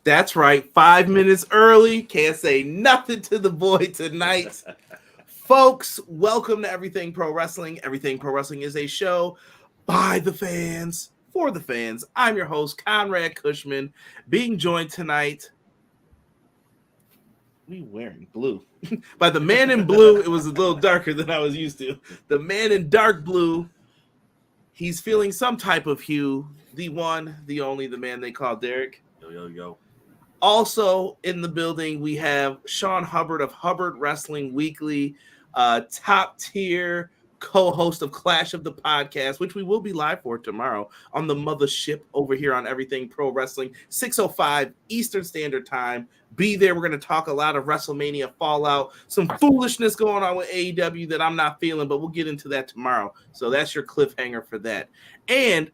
That's right. 5 minutes early. Can't say nothing to the boy tonight. Folks, welcome to Everything Pro Wrestling. Everything Pro Wrestling is a show by the fans, for the fans. I'm your host, Conrad Cushman, being joined tonight. What are you wearing? Blue. By the man in blue. It was a little darker than I was used to. The man in dark blue. He's feeling some type of hue. The one, the only, the man they call Derek. Yo. Also in the building, we have Sean Hubbard of Hubbard Wrestling Weekly, top tier co-host of Clash of the Podcast, which we will be live for tomorrow on the mothership over here on Everything Pro Wrestling, 6:05 Eastern Standard Time. Be there. We're going to talk a lot of WrestleMania fallout, some foolishness going on with AEW that I'm not feeling, but we'll get into that tomorrow. So that's your cliffhanger for that. And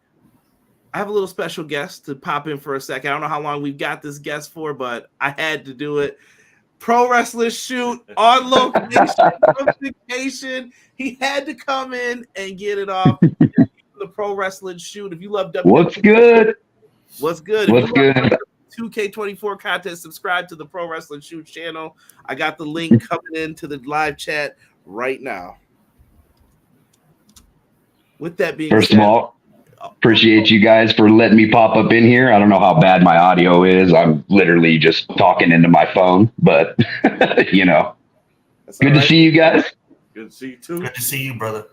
I have a little special guest to pop in for a second. I don't know how long we've got this guest for, but I had to do it. Pro Wrestler Shoot on location. He had to come in and get it off. The Pro Wrestling Shoot. If you love WWE, what's good? What's good? What's good? 2K24 content, subscribe to the Pro Wrestling Shoot channel. I got the link coming into the live chat right now. With that being First said, of all, appreciate you guys for letting me pop up in here. I don't know how bad my audio is. I'm literally just talking into my phone, but you know, good to see you guys. Good to see you too. Good to see you, brother.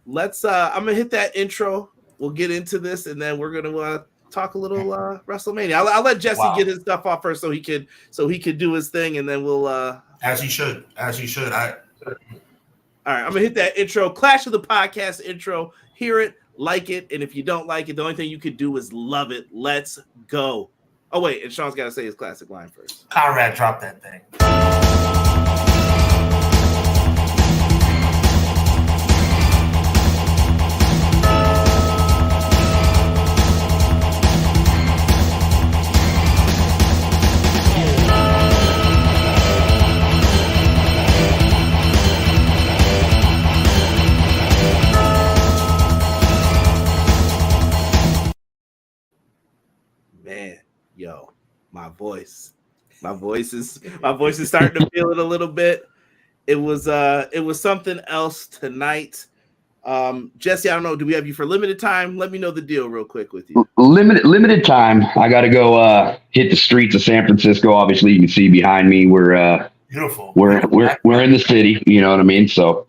Let's I'm gonna hit that intro. We'll get into this, and then we're gonna talk a little WrestleMania. I'll let Jesse get his stuff off first, so he could do his thing, and then we'll as he should. All right, I'm gonna hit that intro. Clash of the Podcast intro. Hear it, like it, and if you don't like it, the only thing you could do is love it. Let's go. Oh wait, and Sean's got to say his classic line first. Conrad, drop that thing. Man, yo, my voice is starting to feel it a little bit. It was something else tonight. Jesse, I don't know, do we have you for limited time? Let me know the deal real quick with you. Limited time. I got to go hit the streets of San Francisco. Obviously, you can see behind me we're beautiful. We're in the city. You know what I mean? So,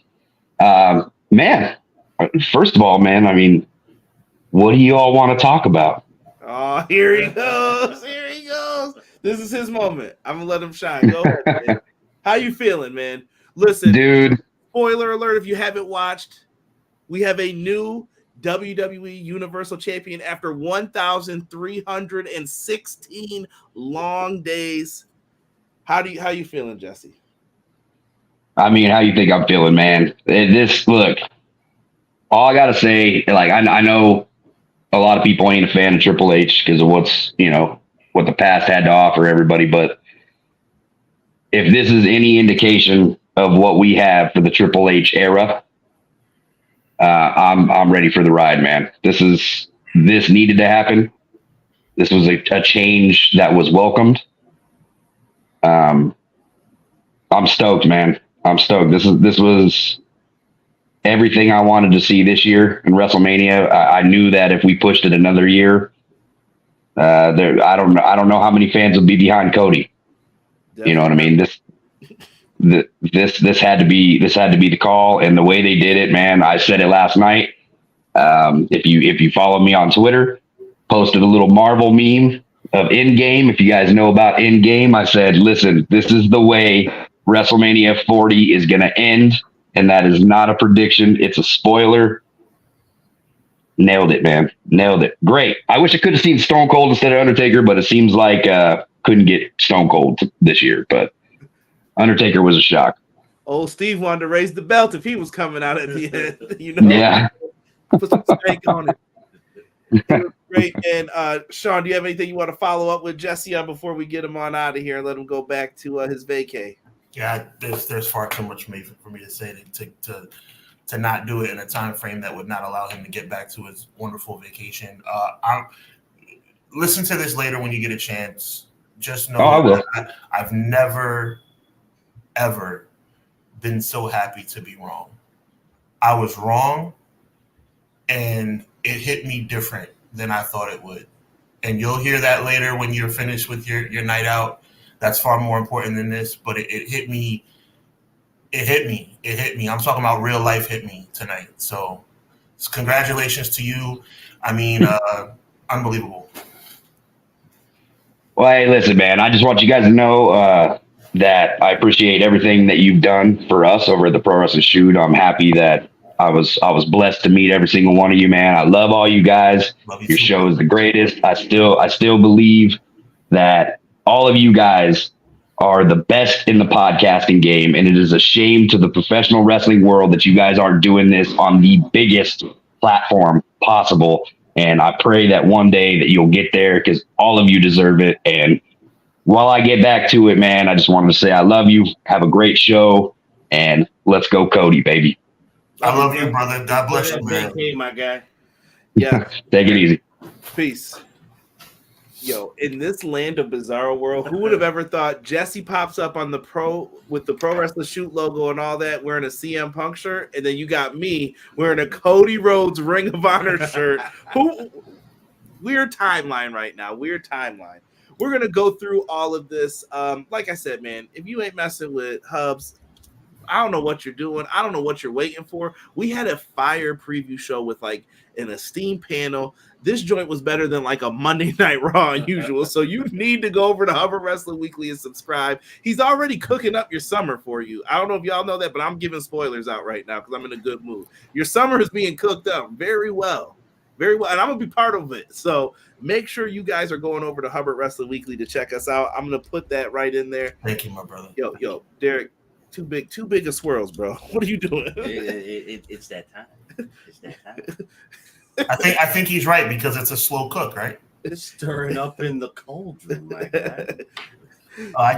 man, first of all, man, I mean, what do you all want to talk about? Oh, here he goes. This is his moment. I'm going to let him shine. Go ahead, man. How you feeling, man? Listen, dude. Spoiler alert, if you haven't watched, we have a new WWE Universal Champion after 1,316 long days. How you feeling, Jesse? I mean, how you think I'm feeling, man? Look, all I got to say, like, I know a lot of people ain't a fan of Triple H because of what the past had to offer everybody. But if this is any indication of what we have for the Triple H era, I'm ready for the ride, man. This needed to happen. This was a change that was welcomed. I'm stoked, man. I'm stoked. This was everything I wanted to see this year in WrestleMania. I knew that if we pushed it another year, I don't know how many fans would be behind Cody. Definitely. You know what I mean? This had to be the call, and the way they did it, man. I said it last night. If you follow me on Twitter, posted a little Marvel meme of Endgame. If you guys know about Endgame, I said, listen, this is the way WrestleMania 40 is going to end. And that is not a prediction. It's a spoiler. Nailed it, man. Nailed it. Great. I wish I could have seen Stone Cold instead of Undertaker, but it seems like couldn't get Stone Cold this year. But Undertaker was a shock. Old Steve wanted to raise the belt if he was coming out at the end. You know? Yeah. Put some steak on it. It was great. And Sean, do you have anything you want to follow up with Jesse on before we get him on out of here and let him go back to his vacay? Yeah, there's far too much for me to say to not do it in a time frame that would not allow him to get back to his wonderful vacation. Listen to this later when you get a chance. just know I will. I've never, ever been so happy to be wrong. I was wrong, and it hit me different than I thought it would. And you'll hear that later when you're finished with your night out. That's far more important than this, but it hit me. It hit me. I'm talking about real life hit me tonight. So congratulations to you. I mean, unbelievable. Well, hey, listen, man, I just want you guys to know that I appreciate everything that you've done for us over at the Pro Wrestling Shoot. I'm happy that I was blessed to meet every single one of you, man. I love all you guys. Love you Your too, show man. is the greatest. I still believe that all of you guys are the best in the podcasting game, and it is a shame to the professional wrestling world that you guys aren't doing this on the biggest platform possible. And I pray that one day that you'll get there, because all of you deserve it. And while I get back to it, man, I just wanted to say I love you. Have a great show, and let's go, Cody, baby. I love you, brother. God bless you, man. Hey, my guy. Yeah. Take it easy. Peace. Yo, in this land of bizarro world, who would have ever thought Jesse pops up on the Pro Wrestling Shoot logo and all that, wearing a CM Punk shirt, and then you got me wearing a Cody Rhodes Ring of Honor shirt. Weird timeline right now. Weird timeline. We're gonna go through all of this. Like I said, man, if you ain't messing with Hubs, I don't know what you're doing. I don't know what you're waiting for. We had a fire preview show with like an esteemed panel. This joint was better than like a Monday Night Raw usual. So you need to go over to Hubbard Wrestling Weekly and subscribe. He's already cooking up your summer for you. I don't know if y'all know that, but I'm giving spoilers out right now because I'm in a good mood. Your summer is being cooked up very well. Very well. And I'm going to be part of it. So make sure you guys are going over to Hubbard Wrestling Weekly to check us out. I'm going to put that right in there. Thank you, my brother. Yo, Derek. Too big of swirls, bro. What are you doing? It's that time. It's that time. I think he's right, because it's a slow cook, right? It's stirring up in the cauldron, my guy. I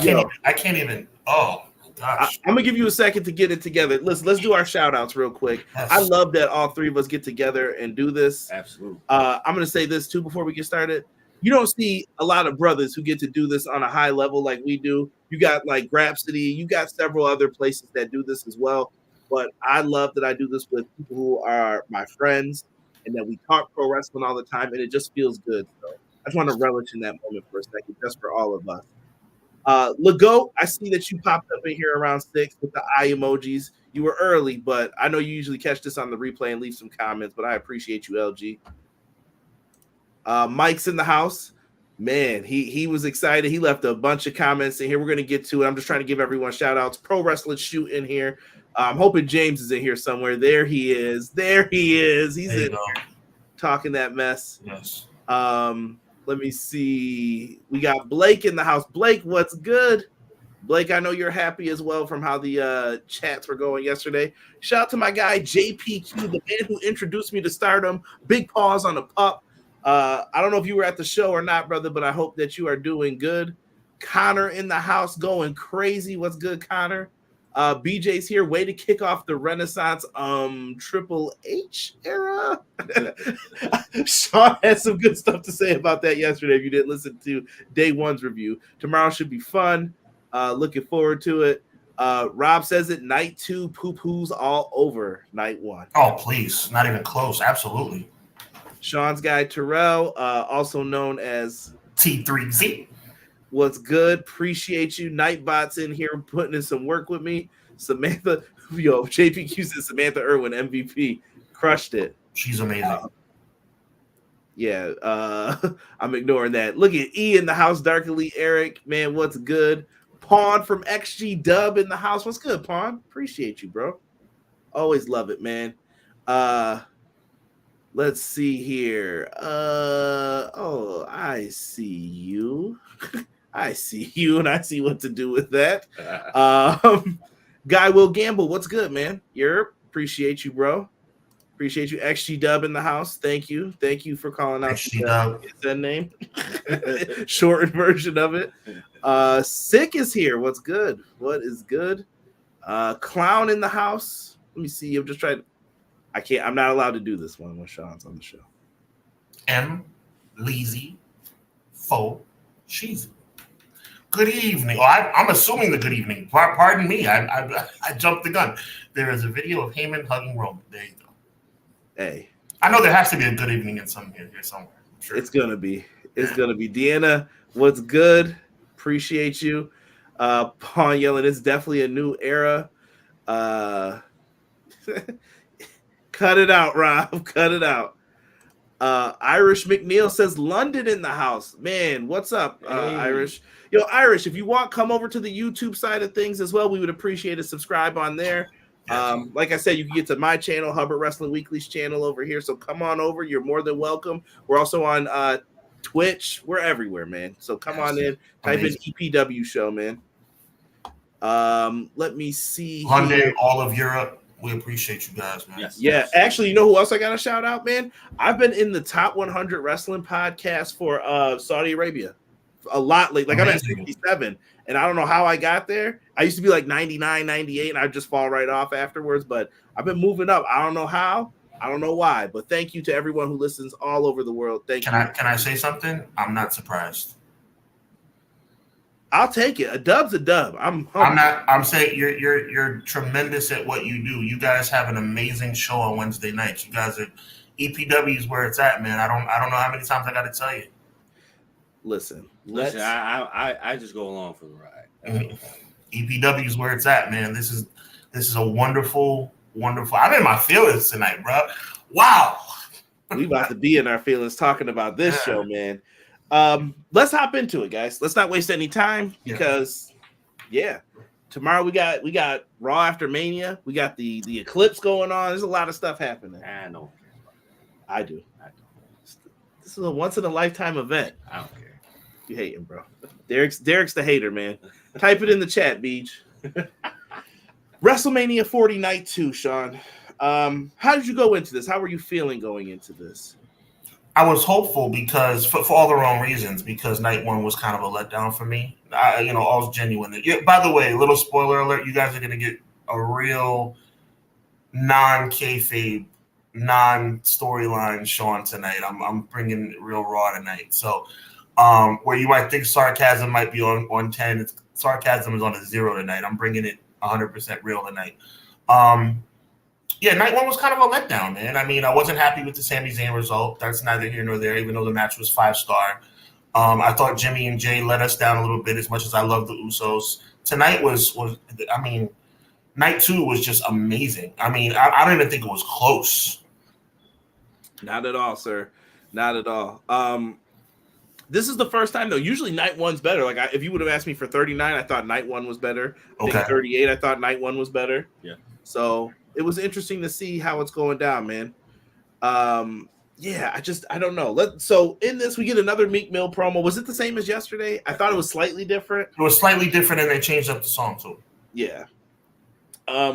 can't even. Oh my gosh! I'm gonna give you a second to get it together. Let's do our shout outs real quick. Yes. I love that all three of us get together and do this. Absolutely. I'm gonna say this too before we get started. You don't see a lot of brothers who get to do this on a high level like we do. You got like Grapsody, you got several other places that do this as well. But I love that I do this with people who are my friends and that we talk pro wrestling all the time, and it just feels good. So I just want to relish in that moment for a second, just for all of us. Legault, I see that you popped up in here around 6 with the eye emojis. You were early, but I know you usually catch this on the replay and leave some comments, but I appreciate you, LG. Mike's in the house. Man, he was excited. He left a bunch of comments in here. We're going to get to it. I'm just trying to give everyone shout outs. Pro Wrestling Shoot in here. I'm hoping James is in here somewhere. There he is. He's in here talking that mess. Yes. Let me see. We got Blake in the house. Blake, what's good? Blake, I know you're happy as well from how the chats were going yesterday. Shout out to my guy JPQ, the man who introduced me to Stardom. Big pause on the pup. I don't know if you were at the show or not, brother, but I hope that you are doing good. Connor in the house going crazy. What's good, Connor? BJ's here. Way to kick off the Renaissance Triple H era. Sean had some good stuff to say about that yesterday if you didn't listen to day one's review. Tomorrow should be fun. Looking forward to it. Rob says it, night 2 poo-poos all over night 1. Oh, please. Not even close. Absolutely. Sean's guy Terrell, also known as T3Z. What's good? Appreciate you. Nightbot's in here putting in some work with me. Samantha, JPQ says Samantha Irwin, MVP. Crushed it. She's amazing. I'm ignoring that. Look at E in the house, Darkly Eric. Man, what's good? Pawn from XG Dub in the house. What's good, Pawn? Appreciate you, bro. Always love it, man. Let's see here. I see you. I see you, and I see what to do with that. Guy Will Gamble, what's good, man? Appreciate you, bro. Appreciate you. XG Dub in the house. Thank you. Thank you for calling out that name. Shortened version of it. Sick is here. What's good? What is good? Clown in the house. Let me see. I'm just trying to. I'm not allowed to do this one when Sean's on the show. M. Leezy. Fo. Sheezy. Good evening. Oh, I'm assuming the good evening. Pardon me. I jumped the gun. There is a video of Heyman hugging Roman. There you go. Hey, I know there has to be a good evening in here somewhere. I'm sure. it's gonna be. It's gonna be. Deanna, what's good? Appreciate you. Pawn yelling. It's definitely a new era. Cut it out, Rob. Cut it out. Irish McNeil says London in the house. Man, what's up, Irish? Yo, Irish, if you want, come over to the YouTube side of things as well. We would appreciate a subscribe on there. Like I said, you can get to my channel, Hubbard Wrestling Weekly's channel over here. So come on over. You're more than welcome. We're also on Twitch. We're everywhere, man. So come on in. Type in EPW show, man. Let me see. London, all of Europe. We appreciate you guys, man. Yes. Yeah, actually, you know who else I got to shout out, man? I've been in the top 100 wrestling podcast for Saudi Arabia a lot lately. Like I'm at 67, and I don't know how I got there. I used to be like 99, 98, and I'd just fall right off afterwards. But I've been moving up. I don't know how. I don't know why. But thank you to everyone who listens all over the world. Thank you. Can I say something? I'm not surprised. I'll take it. A dub's a dub. I'm saying you're tremendous at what you do. You guys have an amazing show on Wednesday nights. You guys are EPW is where it's at, man. I don't know how many times I got to tell you. Listen, I just go along for the ride. EPW is where it's at, man. This is a wonderful. I'm in my feelings tonight, bro. Wow. We about to be in our feelings talking about this show, man. Let's hop into it, guys. Let's not waste any time because tomorrow we got Raw after Mania. We got the Eclipse going on. There's a lot of stuff happening. I know. I do. This is a once in a lifetime event. I don't care. You hating, bro. Derek's the hater, man. Type it in the chat, Beej. WrestleMania 40 Night 2, Sean. How did you go into this? How were you feeling going into this? I was hopeful because for all the wrong reasons, because night one was kind of a letdown for me. All's genuine. By the way, little spoiler alert, you guys are going to get a real non-kayfabe, non-storyline Sean tonight. I'm bringing real raw tonight. So where you might think sarcasm might be on 10, sarcasm is on a 0 tonight. I'm bringing it 100% real tonight. Night one was kind of a letdown, man. I mean, I wasn't happy with the Sami Zayn result. That's neither here nor there, even though the match was 5-star. I thought Jimmy and Jay let us down a little bit as much as I love the Usos. Tonight night two was just amazing. I mean, I don't even think it was close. Not at all, sir. Not at all. This is the first time, though. Usually night one's better. Like, if you would have asked me for 39, I thought night one was better. I think 38, I thought night one was better. Yeah. So it was interesting to see how it's going down, man. I don't know. So in this, we get another Meek Mill promo. Was it the same as yesterday? I thought it was slightly different. It was slightly different, and they changed up the song, too. Yeah.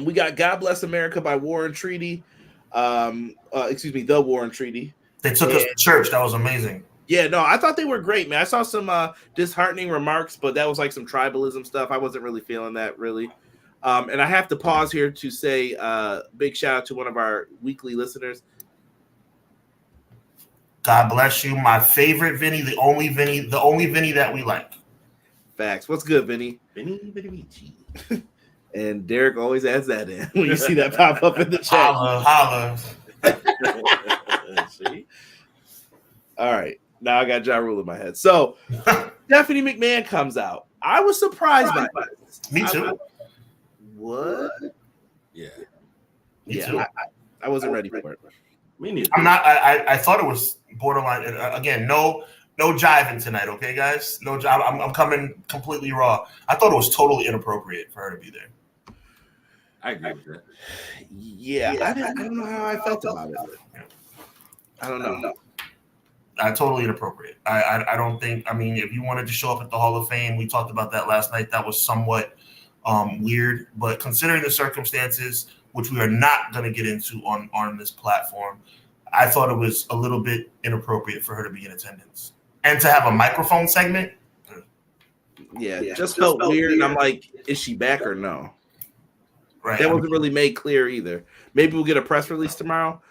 We got God Bless America by War and Treaty. The War and Treaty. They took us to church. That was amazing. Yeah, no, I thought they were great, man. I saw some disheartening remarks, but that was like some tribalism stuff. I wasn't really feeling that, really. And I have to pause here to say big shout out to one of our weekly listeners. God bless you. My favorite Vinny, the only Vinny that we like. Facts. What's good, Vinny? Vinny. And Derek always adds that in when you see that pop up in the chat. Holla. See? All right. Now I got Ja Rule in my head. So Stephanie McMahon comes out. I was surprised by this. Me too. What? Yeah. Me too. I wasn't ready for it. Me neither. I'm not. I thought it was borderline. Again, no jiving tonight, okay, guys? No jive. I'm coming completely raw. I thought it was totally inappropriate for her to be there. I agree with that. Yeah, I don't know how I felt about it. I don't know. Totally inappropriate. I don't think. I mean, if you wanted to show up at the Hall of Fame, we talked about that last night. That was somewhat weird, but considering the circumstances, which we are not going to get into on this platform, I thought it was a little bit inappropriate for her to be in attendance and to have a microphone segment. Yeah, it just felt weird. And I'm like, is she back or no? Right. That wasn't really made clear either. Maybe we'll get a press release tomorrow.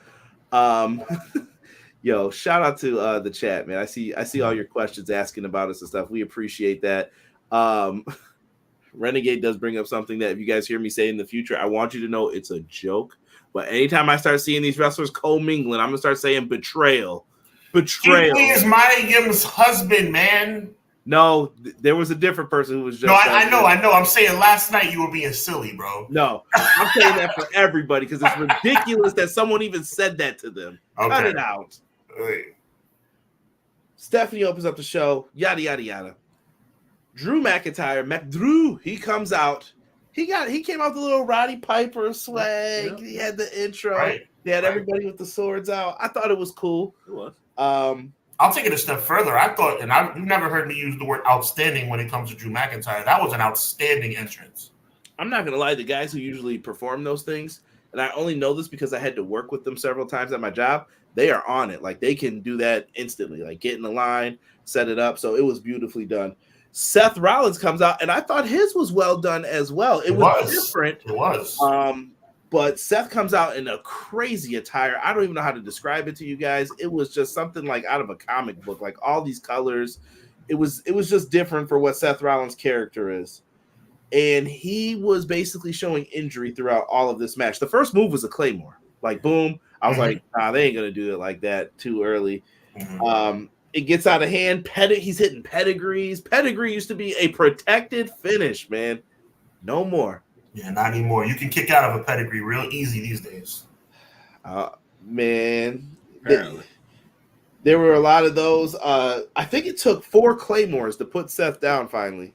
Yo, shout out to the chat, man. I see all your questions asking about us and stuff. We appreciate that. Renegade does bring up something that if you guys hear me say in the future, I want you to know it's a joke. But anytime I start seeing these wrestlers co-mingling, I'm gonna start saying betrayal. Betrayal. He is Maya Yim's husband, man. No, there was a different person who was just. No, I know. I'm saying last night you were being silly, bro. No, I'm saying that for everybody because it's ridiculous that someone even said that to them. Okay. Cut it out. Wait. Stephanie opens up the show. Yada yada yada. Drew McIntyre, he comes out. He came out with a little Roddy Piper swag. Yeah. He had the intro. Right. They had everybody with the swords out. I thought it was cool. It was. I'll take it a step further. I thought, and you've never heard me use the word outstanding when it comes to Drew McIntyre. That was an outstanding entrance. I'm not gonna lie, the guys who usually perform those things, and I only know this because I had to work with them several times at my job, they are on it. Like they can do that instantly, like get in the line, set it up. So it was beautifully done. Seth Rollins comes out, and I thought his was well done as well. It was different. It was. But Seth comes out in a crazy attire. I don't even know how to describe it to you guys. It was just something like out of a comic book, like all these colors. It was just different for what Seth Rollins' character is. And he was basically showing injury throughout all of this match. The first move was a Claymore. Like, boom. I was like, nah, they ain't going to do it like that too early. It gets out of hand. He's hitting pedigrees. Pedigree used to be a protected finish, man. No more. Yeah, not anymore. You can kick out of a pedigree real easy these days. Man. There were a lot of those. I think it took 4 Claymores to put Seth down finally.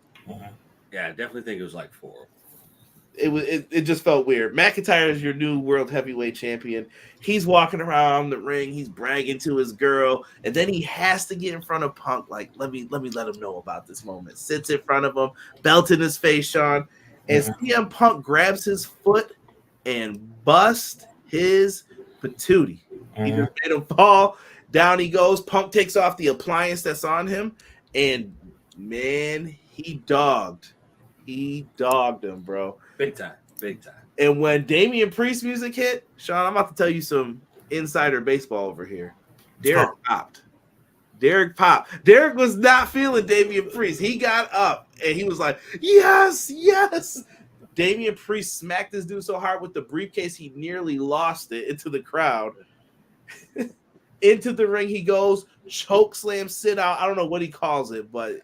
Yeah, I definitely think it was like 4. It just felt weird. McIntyre is your new world heavyweight champion. He's walking around the ring. He's bragging to his girl, and then he has to get in front of Punk. Like, let me let him know about this moment. Sits in front of him, belt in his face, Sean. And CM Punk grabs his foot and busts his patootie. He just made him fall. Down he goes. Punk takes off the appliance that's on him, and man, he dogged. He dogged him, bro. Big time. Big time. And when Damian Priest music hit, Sean, I'm about to tell you some insider baseball over here. Derek popped. Derek was not feeling Damian Priest. He got up and he was like, yes, yes. Damian Priest smacked this dude so hard with the briefcase, he nearly lost it into the crowd. Into the ring he goes, choke slam, sit out. I don't know what he calls it, but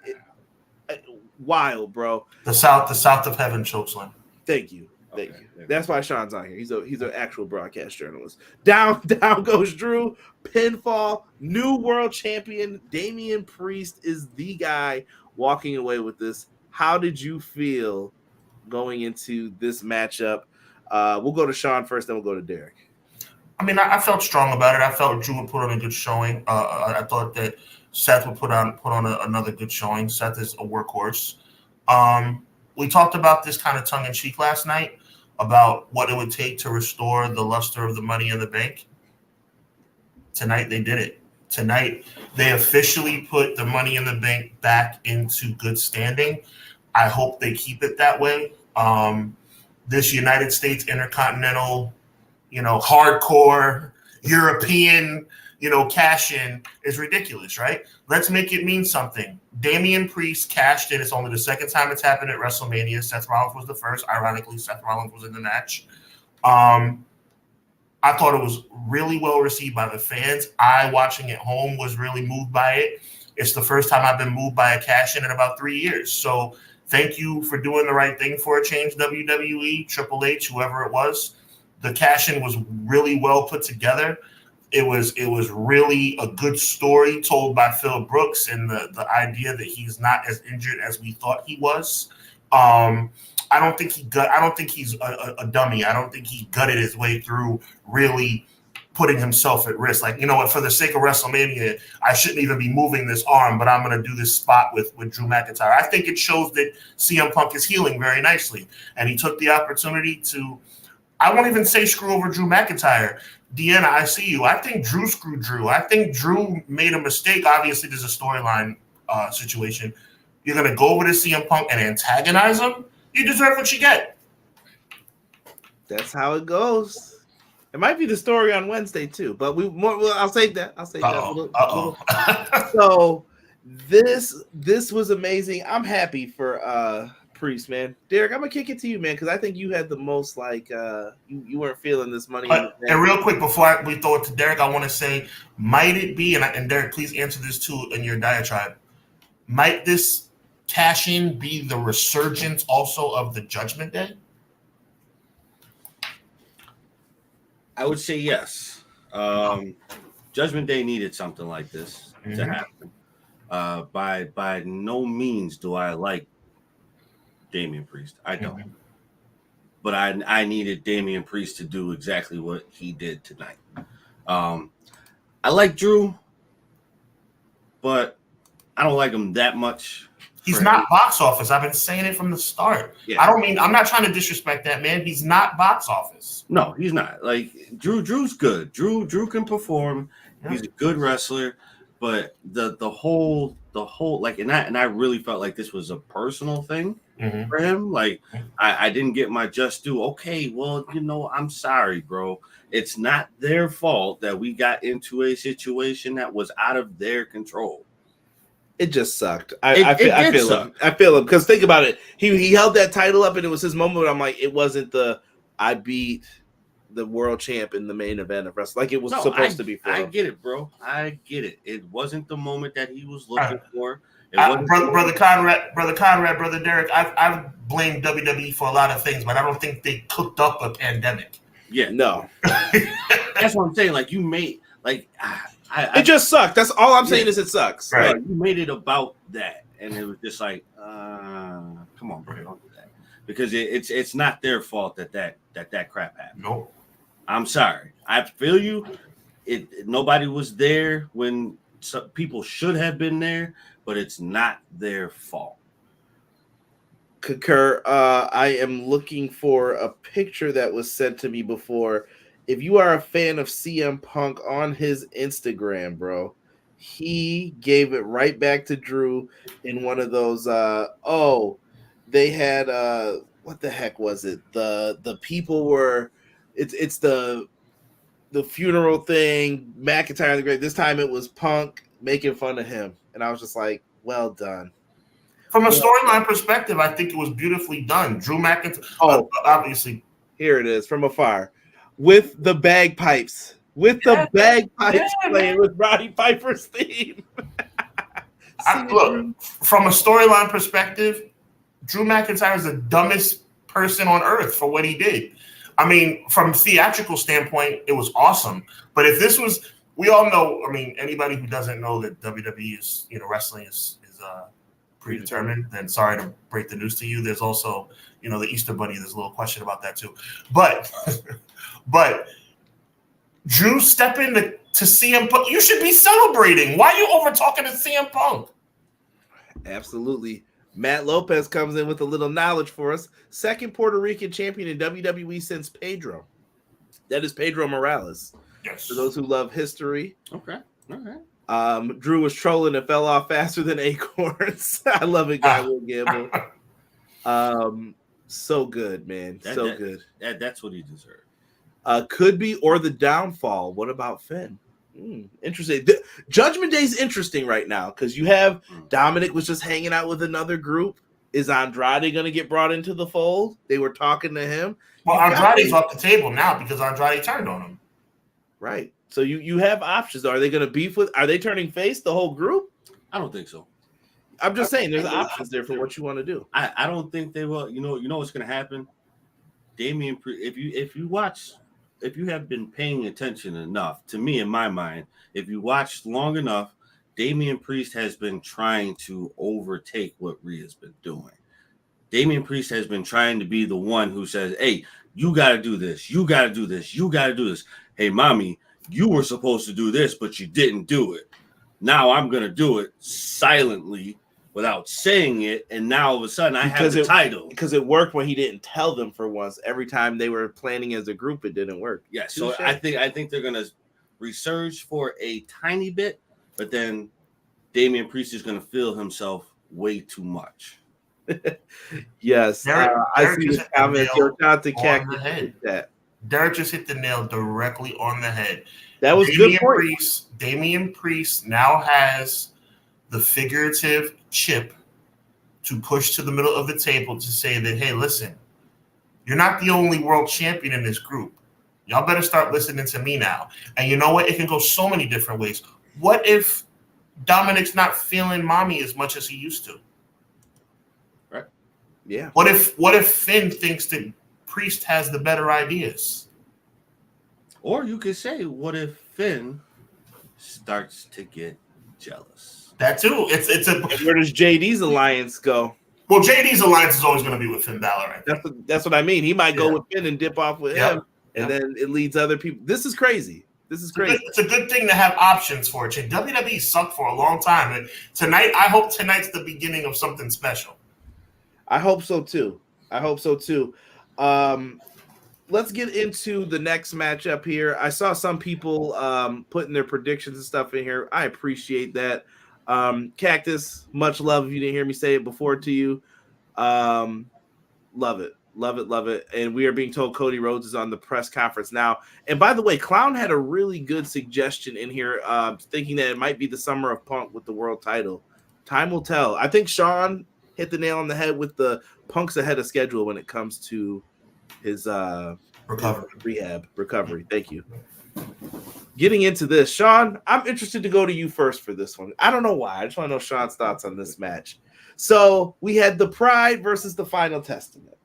wild, bro. The south of heaven chokeslam. Thank you. Thank you. That's why Sean's on here. He's an actual broadcast journalist. Down goes Drew. Pinfall. New world champion. Damian Priest is the guy walking away with this. How did you feel going into this matchup? We'll go to Sean first, then we'll go to Derek. I mean, I felt strong about it. I felt Drew would put on a good showing. I thought that Seth would put on another good showing. Seth is a workhorse. We talked about this kind of tongue-in-cheek last night about what it would take to restore the luster of the Money in the Bank. Tonight, they did it. Tonight, they officially put the Money in the Bank back into good standing. I hope they keep it that way. This United States Intercontinental, hardcore European, cash-in is ridiculous, right? Let's make it mean something. Damian Priest cashed in. It's only the second time it's happened at WrestleMania. Seth Rollins was the first. Ironically, Seth Rollins was in the match. I thought it was really well received by the fans. I, watching at home, was really moved by it. It's the first time I've been moved by a cash-in in about 3 years. So thank you for doing the right thing for a change, WWE, Triple H, whoever it was. The cash-in was really well put together. It was really a good story told by Phil Brooks, and the idea that he's not as injured as we thought he was. I don't think he's a dummy. I don't think he gutted his way through really putting himself at risk. Like, for the sake of WrestleMania, I shouldn't even be moving this arm, but I'm going to do this spot with Drew McIntyre. I think it shows that CM Punk is healing very nicely, and he took the opportunity to, I won't even say screw over Drew McIntyre. Deanna, I see you. I think Drew screwed Drew. I think Drew made a mistake. Obviously, there's a storyline situation. You're going to go over to CM Punk and antagonize him? You deserve what you get. That's how it goes. It might be the story on Wednesday, too. But I'll say that. Uh-oh. So This was amazing. I'm happy for Priest, man. Derek, I'm gonna kick it to you, man, because I think you had the most like you weren't feeling this money. And real quick before we throw it to Derek, I want to say, might it be, and Derek, please answer this too in your diatribe. Might this cash in be the resurgence also of the Judgment Day? I would say yes. Judgment Day needed something like this to happen. By no means do I like Damian Priest. I don't. But I needed Damian Priest to do exactly what he did tonight. I like Drew, but I don't like him that much. He's not box office. I've been saying it from the start. Yeah. I'm not trying to disrespect that man. He's not box office. No, he's not. Like Drew's good. Drew can perform. Yeah. He's a good wrestler, but the whole like and I really felt like this was a personal thing for him. Like I didn't get my just due. Okay, well, I'm sorry, bro. It's not their fault that we got into a situation that was out of their control. It just sucked. I feel him. I feel him because think about it. He held that title up and it was his moment. I'm like, it wasn't I beat the world champ in the main event of wrestling. Like it was supposed to be for him. I get it, bro. I get it. It wasn't the moment that he was looking for. Brother Conrad, Brother Derek, I've blamed WWE for a lot of things, but I don't think they cooked up a pandemic. Yeah. No. That's what I'm saying. Like you made it just sucked. That's all I'm saying is it sucks. Right. You made it about that, and it was just like, come on, bro, don't do that because it's not their fault that crap happened. No, I'm sorry. I feel you. Nobody was there when some people should have been there, but it's not their fault. Concur. I am looking for a picture that was sent to me before. If you are a fan of CM Punk on his Instagram, bro, he gave it right back to Drew in one of those. They had what the heck was it? The people were. It's the funeral thing. McIntyre in the grave. This time it was Punk making fun of him, and I was just like, well done. From a storyline perspective, I think it was beautifully done. Drew McIntyre, obviously. Here it is from afar. With the bagpipes. Playing with Roddy Piper's theme. Look, from a storyline perspective, Drew McIntyre is the dumbest person on earth for what he did. I mean, from a theatrical standpoint, it was awesome. But if this was, we all know, I mean, anybody who doesn't know that WWE is, wrestling is predetermined, then sorry to break the news to you. There's also, the Easter Bunny, there's a little question about that too. But Drew stepping to CM Punk, you should be celebrating. Why are you over talking to CM Punk? Absolutely. Matt Lopez comes in with a little knowledge for us. Second Puerto Rican champion in WWE since Pedro. That is Pedro Morales. Yes. For those who love history. Okay. All right. Drew was trolling and fell off faster than acorns. I love it, guy Will Gamble. So good, man. Good. That's what he deserved. Could be or the downfall. What about Finn? Interesting. Judgment Day is interesting right now because you have Dominik was just hanging out with another group. Is Andrade going to get brought into the fold? They were talking to him. Well, Andrade's off the table now because Andrade turned on him. Right. So you have options. Are they going to beef with? Are they turning face the whole group? I don't think so. I'm just saying there's options there for what you want to do. I don't think they will. You know what's going to happen? Damian, if you have been paying attention enough, to me, in my mind, if you watched long enough, Damian Priest has been trying to overtake what Rhea's been doing. Damian Priest has been trying to be the one who says, hey, you got to do this. You got to do this. You got to do this. Hey, mommy, you were supposed to do this, but you didn't do it. Now I'm going to do it silently without saying it, and now all of a sudden I have the title. Because it worked when he didn't tell them for once. Every time they were planning as a group, it didn't work. Yeah, so I think they're going to resurge for a tiny bit, but then Damian Priest is going to feel himself way too much. Yes. I see the comments. Derek just hit the nail directly on the head. That was good point. Damian Priest now has the figurative chip to push to the middle of the table to say that, hey, listen, you're not the only world champion in this group. Y'all better start listening to me now. And you know what? It can go so many different ways. What if Dominik's not feeling mommy as much as he used to? Right. Yeah. What if Finn thinks that Priest has the better ideas? Or you could say, what if Finn starts to get jealous? That too. It's a. Where does JD's alliance go? Well, JD's alliance is always going to be with Finn Balor. I think. That's what I mean. He might go with Finn and dip off with him, and then it leads other people. This is crazy. It's a good thing to have options for it. WWE sucked for a long time. And tonight, I hope tonight's the beginning of something special. I hope so too. Let's get into the next matchup here. I saw some people putting their predictions and stuff in here. I appreciate that. Cactus, much love if you didn't hear me say it before to you. Love it. And we are being told Cody Rhodes is on the press conference now. And by the way, Clown had a really good suggestion in here, thinking that it might be the summer of Punk with the world title. Time will tell. I think Sean hit the nail on the head with the Punk's ahead of schedule when it comes to his recovery. Thank you. Getting into this, Sean, I'm interested to go to you first for this one. I don't know why. I just want to know Sean's thoughts on this match. So we had the Pride versus the Final Testament.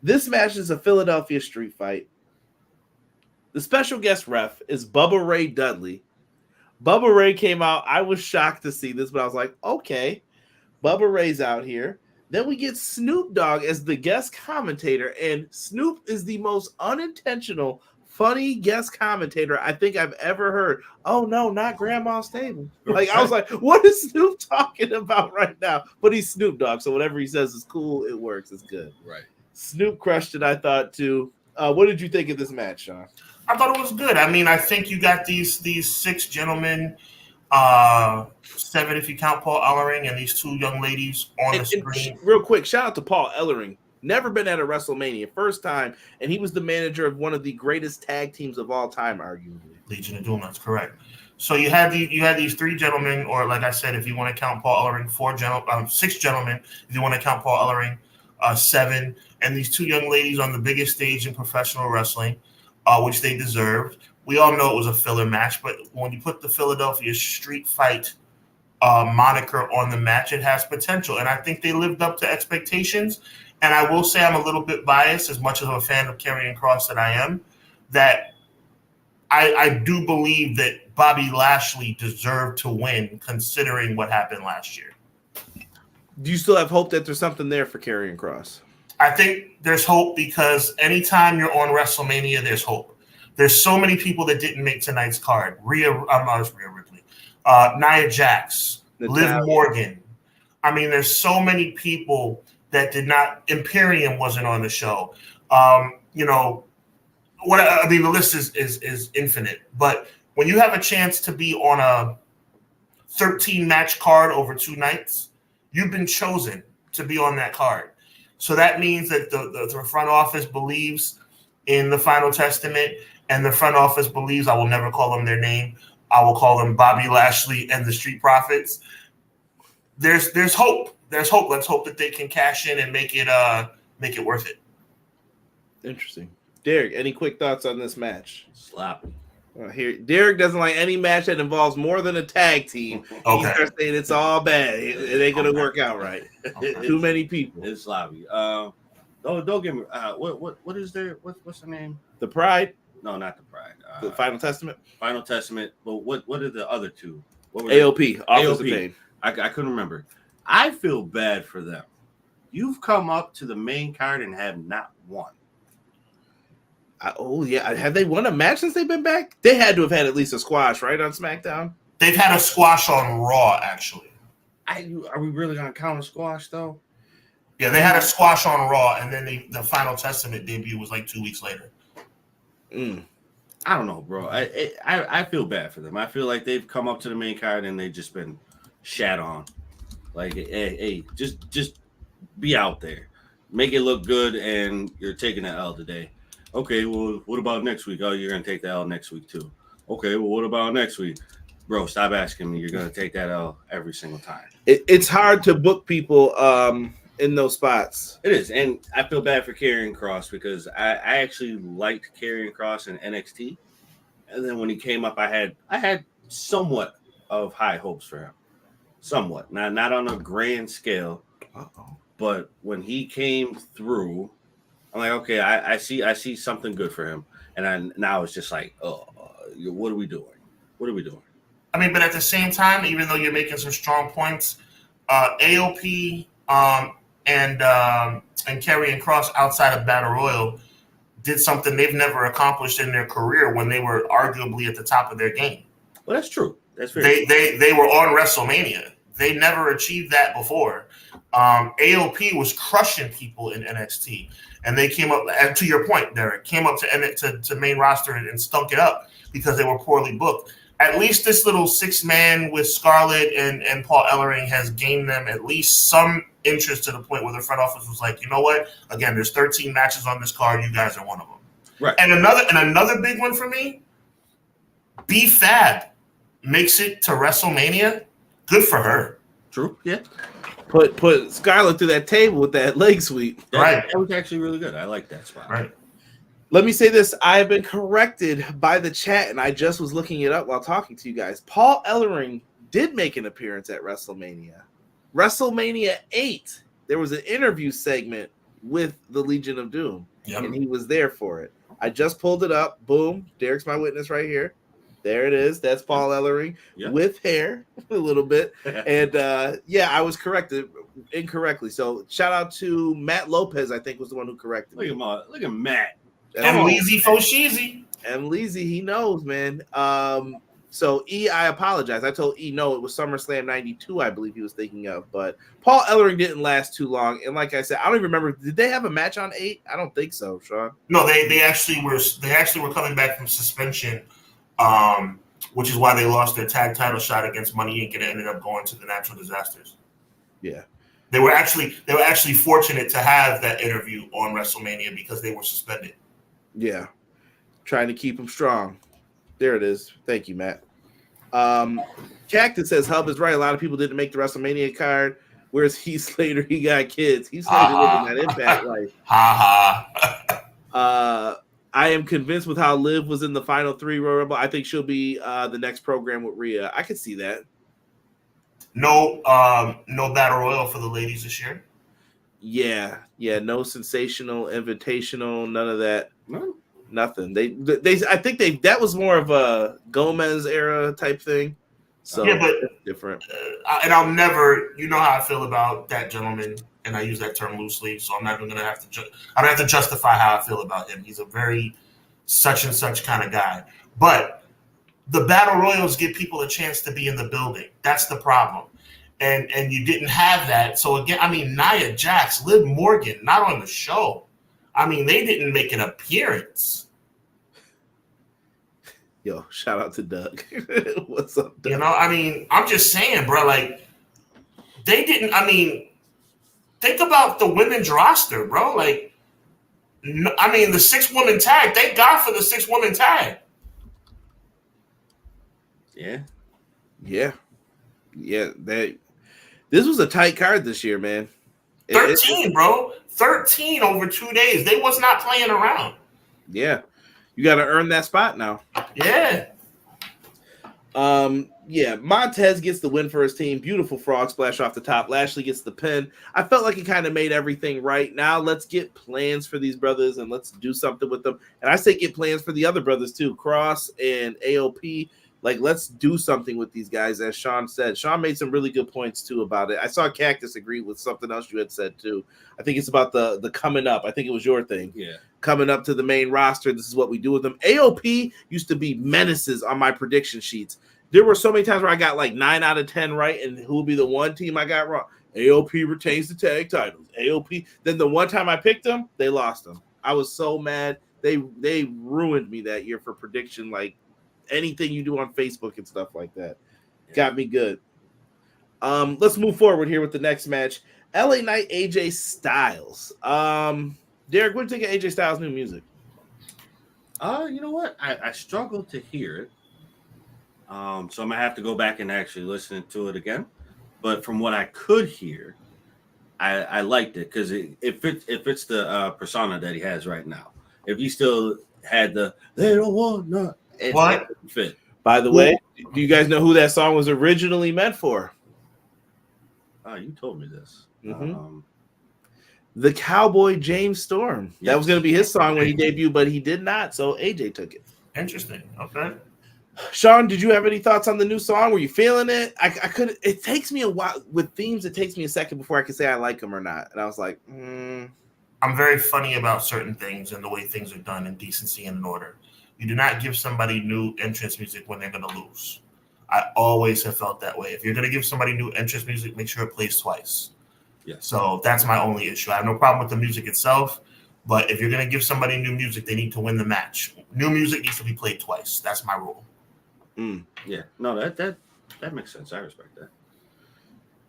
This match is a Philadelphia street fight. The special guest ref is Bubba Ray Dudley. Bubba Ray came out. I was shocked to see this, but I was like, okay, Bubba Ray's out here. Then we get Snoop Dogg as the guest commentator, and Snoop is the most unintentional, funny guest commentator I think I've ever heard. Oh, no, not Grandma's Table. Like, I was like, what is Snoop talking about right now? But he's Snoop Dogg, so whatever he says is cool. It works. It's good. Right. Snoop crushed it, I thought, too. What did you think of this match, Sean? I thought it was good. I mean, I think you got these 6 gentlemen, 7 if you count Paul Ellering, and these 2 young ladies on the screen. Real quick, shout out to Paul Ellering. Never been at a WrestleMania, first time, and he was the manager of one of the greatest tag teams of all time, arguably. Legion of Doom, that's correct. So you had these 3 gentlemen, or like I said, if you want to count Paul Ellering, 6 gentlemen. If you want to count Paul Ellering, 7, and these 2 young ladies on the biggest stage in professional wrestling, which they deserved. We all know it was a filler match, but when you put the Philadelphia Street Fight moniker on the match, it has potential, and I think they lived up to expectations. And I will say I'm a little bit biased, as much as a fan of Karrion Kross that I am, that I do believe that Bobby Lashley deserved to win, considering what happened last year. Do you still have hope that there's something there for Karrion Kross? I think there's hope because anytime you're on WrestleMania, there's hope. There's so many people that didn't make tonight's card. Rhea Ripley, Nia Jax, Liv Morgan. I mean, there's so many people that did not. Imperium wasn't on the show. The list is infinite. But when you have a chance to be on a 13-match card over 2 nights, you've been chosen to be on that card. So that means that the front office believes in the Final Testament, and the front office believes, I will never call them their name, I will call them Bobby Lashley and the Street Profits. There's hope. There's hope. Let's hope that they can cash in and make it worth it. Interesting. Derek, any quick thoughts on this match? Sloppy. Here, Derek doesn't like any match that involves more than a tag team. Okay. He starts saying it's all bad. It ain't gonna work out right. Too many people. It's sloppy. Don't get me. What is there? What's the name? The Pride? No, not the Pride. The Final Testament. Final Testament. But what are the other 2? What were AOP. Office of AOP. Pain. I couldn't remember. I feel bad for them. You've come up to the main card and have not won. Have they won a match since they've been back? They had to have had at least a squash, right, on SmackDown? They've had a squash on Raw, actually. Are we really going to count a squash, though? Yeah, they had a squash on Raw, and then the Final Testament debut was like 2 weeks later. I don't know, bro. I feel bad for them. I feel like they've come up to the main card and they've just been shat on. Like, hey, just be out there. Make it look good, and you're taking the L today. Okay, well, what about next week? Oh, you're going to take the L next week, too. Okay, well, what about next week? Bro, stop asking me. You're gonna take that L every single time. It's hard to book people in those spots. It is, and I feel bad for Karrion Kross because I actually liked Karrion Kross in NXT, and then when he came up, I had somewhat of high hopes for him, somewhat, not on a grand scale, but when he came through, I'm like, okay, I see something good for him, and now it's just like, oh, what are we doing? What are we doing? I mean, but at the same time, even though you're making some strong points, AOP and Karrion Kross outside of Battle Royal did something they've never accomplished in their career when they were arguably at the top of their game. Well, that's true. That's very true. They were on WrestleMania. They never achieved that before. AOP was crushing people in NXT, and they came up, and to your point, Derek, came up to main roster and stunk it up because they were poorly booked. At least this little 6-man with Scarlett and Paul Ellering has gained them at least some interest to the point where the front office was like, you know what? Again, there's 13 matches on this card. You guys are one of them. Right. And another big one for me, B-Fab makes it to WrestleMania. Good for her. True. Yeah. Put Scarlett through that table with that leg sweep. Right. That was actually really good. I like that spot. Right. Let me say this. I have been corrected by the chat, and I just was looking it up while talking to you guys. Paul Ellering did make an appearance at WrestleMania. WrestleMania 8, there was an interview segment with the Legion of Doom, and he was there for it. I just pulled it up. Boom. Derek's my witness right here. There it is. That's Paul Ellering with hair a little bit. And, I was corrected incorrectly. So shout out to Matt Lopez, I think was the one who corrected me. Look at Matt. And Leezy Fosheezy. And Leezy, he knows, man. So E, I apologize. I told E no, it was SummerSlam 92, I believe he was thinking of. But Paul Ellering didn't last too long. And like I said, I don't even remember. Did they have a match on 8? I don't think so, Sean. No, they actually were coming back from suspension, which is why they lost their tag title shot against Money Inc. and ended up going to the Natural Disasters. Yeah. They were actually fortunate to have that interview on WrestleMania because they were suspended. Yeah. Trying to keep them strong. There it is. Thank you, Matt. Cactus says Hub is right. A lot of people didn't make the WrestleMania card. Where's Heath Slater? He got kids. Heath Slater living that Impact life. I am convinced with how Liv was in the final 3 Royal Rumble. I think she'll be the next program with Rhea. I could see that. No battle royal for the ladies this year. Yeah. No sensational, invitational, none of that. No. Nothing. They I think that was more of a Gomez era type thing. So yeah, but it's different. And I'll never, you know how I feel about that gentleman, and I use that term loosely. So I'm not even gonna have to. I don't have to justify how I feel about him. He's a very such and such kind of guy. But the battle royals give people a chance to be in the building. That's the problem. And you didn't have that. So again, I mean, Nia Jax, Liv Morgan, not on the show. I mean, they didn't make an appearance. Yo, shout out to Doug. What's up, Doug? You know, I mean, I'm just saying, bro, like, they didn't, I mean, think about the women's roster, bro. Like, I mean, the 6-woman tag, thank God for the 6-woman tag. Yeah. This was a tight card this year, man. 13, bro. 13 over 2 days. They was not playing around. Yeah. You got to earn that spot now. Yeah. Montez gets the win for his team. Beautiful frog splash off the top. Lashley gets the pin. I felt like he kind of made everything right. Now let's get plans for these brothers and let's do something with them. And I say get plans for the other brothers too, Cross and AOP. Like, let's do something with these guys, as Sean said. Sean made some really good points, too, about it. I saw Cactus agree with something else you had said, too. I think it's about the coming up. I think it was your thing. Yeah. Coming up to the main roster, this is what we do with them. AOP used to be menaces on my prediction sheets. There were so many times where I got like 9 out of 10 right, and who will be the one team I got wrong? AOP retains the tag titles. AOP. Then the one time I picked them, they lost them. I was so mad. They ruined me that year for prediction, like, anything you do on Facebook and stuff like that. Got me good. Let's move forward here with the next match. LA Knight, AJ Styles. Derek, what do you think of AJ Styles' new music? You know what? I struggled to hear it. So I'm gonna have to go back and actually listen to it again. But from what I could hear, I liked it because it fits the persona that he has right now. If he still had the they don't want none, it wouldn't fit. By the way, do you guys know who that song was originally meant for? Oh, you told me this. Mm-hmm. The Cowboy James Storm. Yes. That was going to be his song when he debuted, but he did not. So AJ took it. Interesting. Okay. Sean, did you have any thoughts on the new song? Were you feeling it? I couldn't. It takes me a while with themes. It takes me a second before I can say I like them or not. And I was like, I'm very funny about certain things and the way things are done in decency and in order. You do not give somebody new entrance music when they're going to lose. I always have felt that way. If you're going to give somebody new entrance music, make sure it plays twice. Yeah. So that's my only issue. I have no problem with the music itself, but if you're going to give somebody new music, they need to win the match. New music needs to be played twice. That's my rule. Yeah. No, that makes sense. I respect that.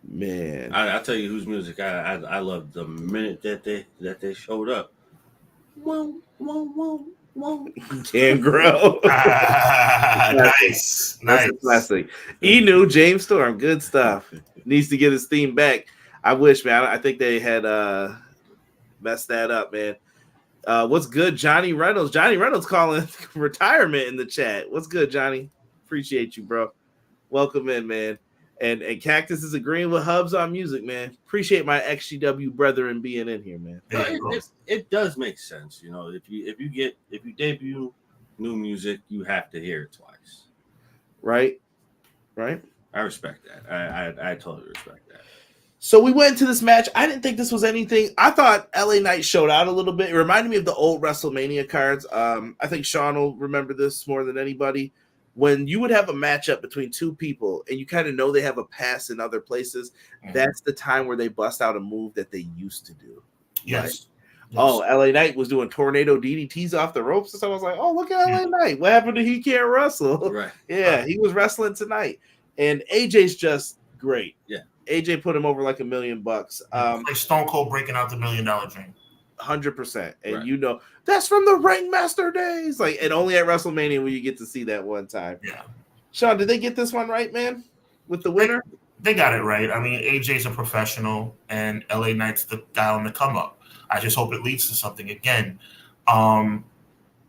Man, I'll tell you whose music I loved the minute that they showed up. Whoa. Can grow. Nice. That's classic. Enu, James Storm, good stuff. Needs to get his theme back. I wish, man. I think they had messed that up, man. What's good, Johnny Reynolds? Johnny Reynolds calling retirement in the chat. What's good, Johnny? Appreciate you, bro. Welcome in, man. And Cactus is agreeing with Hubs on music, man. Appreciate my XGW brethren being in here, man. It does make sense, you know. If you debut new music, you have to hear it twice. Right. I respect that. I totally respect that. So we went into this match. I didn't think this was anything. I thought LA Knight showed out a little bit. It reminded me of the old WrestleMania cards. I think Sean will remember this more than anybody. When you would have a matchup between two people and you kind of know they have a past in other places, that's the time where they bust out a move that they used to do. Yes. Right? Oh, LA Knight was doing tornado DDTs off the ropes. And so I was like, oh, look at LA Knight. What happened to he can't wrestle? Right. Yeah, he was wrestling tonight. And AJ's just great. Yeah. AJ put him over like $1 million. Like Stone Cold breaking out the $1 Million Dream. 100%. And right. You know, that's from the Ringmaster days. Like, and only at WrestleMania will you get to see that one time. Yeah. Sean, did they get this one right, man? With the winner? They got it right. I mean, AJ's a professional and LA Knight's the guy on the come up. I just hope it leads to something. Again, I'm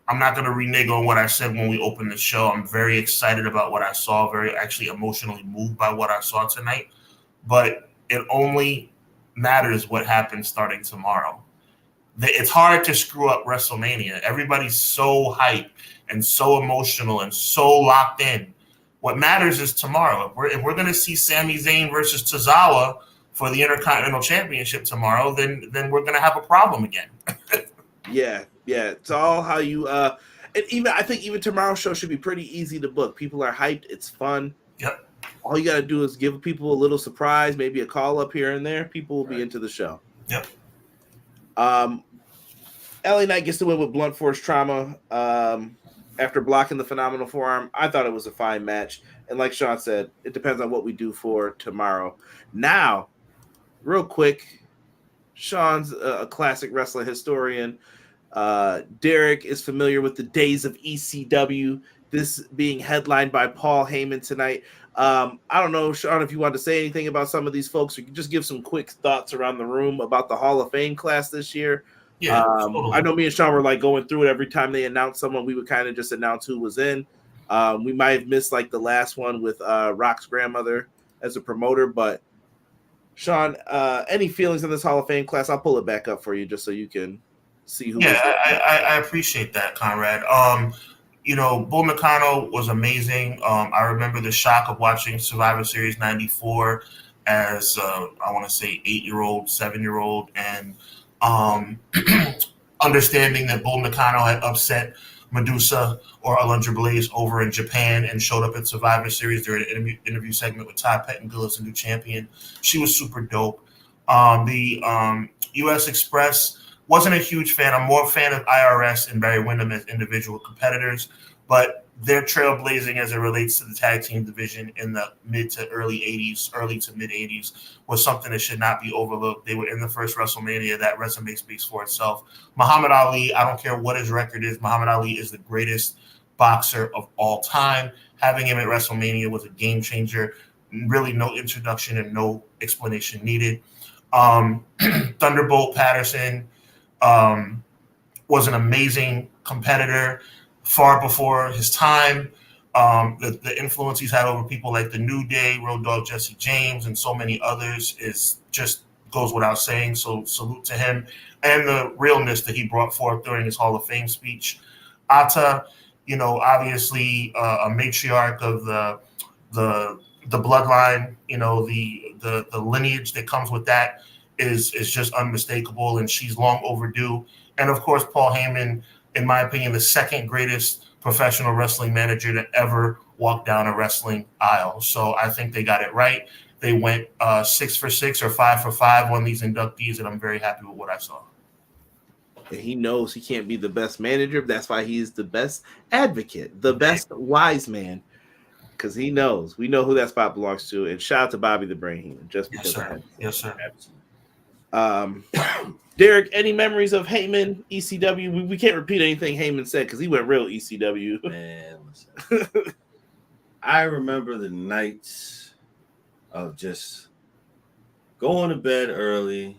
not going to renege on what I said when we opened the show. I'm very excited about what I saw, very actually emotionally moved by what I saw tonight. But it only matters what happens starting tomorrow. It's hard to screw up WrestleMania. Everybody's so hyped and so emotional and so locked in. What matters is tomorrow. If we're going to see Sami Zayn versus Tozawa for the Intercontinental Championship tomorrow, then we're going to have a problem again. Yeah. It's all how you and I think even tomorrow's show should be pretty easy to book. People are hyped. It's fun. Yep. All you got to do is give people a little surprise, maybe a call up here and there. People will be into the show. Yep. LA Knight gets to win with blunt force trauma after blocking the phenomenal forearm. I thought it was a fine match. And like Sean said, it depends on what we do for tomorrow. Now, real quick, Sean's a classic wrestling historian. Derek is familiar with the days of ECW, this being headlined by Paul Heyman tonight. I don't know, Sean, if you want to say anything about some of these folks, or you can just give some quick thoughts around the room about the Hall of Fame class this year. Yeah, totally. I know me and Sean were like going through it every time they announced someone. We would kind of just announce who was in. We might have missed like the last one with Rock's grandmother as a promoter, but Sean, any feelings on this Hall of Fame class? I'll pull it back up for you just so you can see who. Yeah, I appreciate that, Conrad. Bull Nakano was amazing. I remember the shock of watching Survivor Series 94 as I want to say 8-year-old, 7-year-old, and understanding that Bull Nakano had upset Medusa or Alundra Blaze over in Japan and showed up at Survivor Series during an interview segment with Ty Pettengill as a new champion. She was super dope. The U.S. Express, wasn't a huge fan. I'm more a fan of IRS and Barry Windham as individual competitors, but their trailblazing as it relates to the tag team division in the mid to early mid 80s was something that should not be overlooked. They were in the first WrestleMania. That resume speaks for itself. Muhammad Ali, I don't care what his record is. Muhammad Ali is the greatest boxer of all time. Having him at WrestleMania was a game changer. Really no introduction and no explanation needed. Thunderbolt Patterson was an amazing competitor far before his time. The influence he's had over people like the New Day, Road Dogg Jesse James, and so many others is just goes without saying. So salute to him and the realness that he brought forth during his Hall of Fame speech. Ata, obviously a matriarch of the bloodline, the lineage that comes with that is just unmistakable, and she's long overdue. And of course, Paul Heyman, in my opinion, the second greatest professional wrestling manager to ever walk down a wrestling aisle. So I think they got it right. They went 6 for 6 or 5 for 5 on these inductees, and I'm very happy with what I saw. He knows he can't be the best manager. That's why he's the best advocate, the best wise man, because he knows. We know who that spot belongs to. And shout out to Bobby the Brain Heenan, just because. Yes, sir. Derek, any memories of Heyman, ECW? We can't repeat anything Heyman said because he went real ECW. Man, listen. I remember the nights of just going to bed early,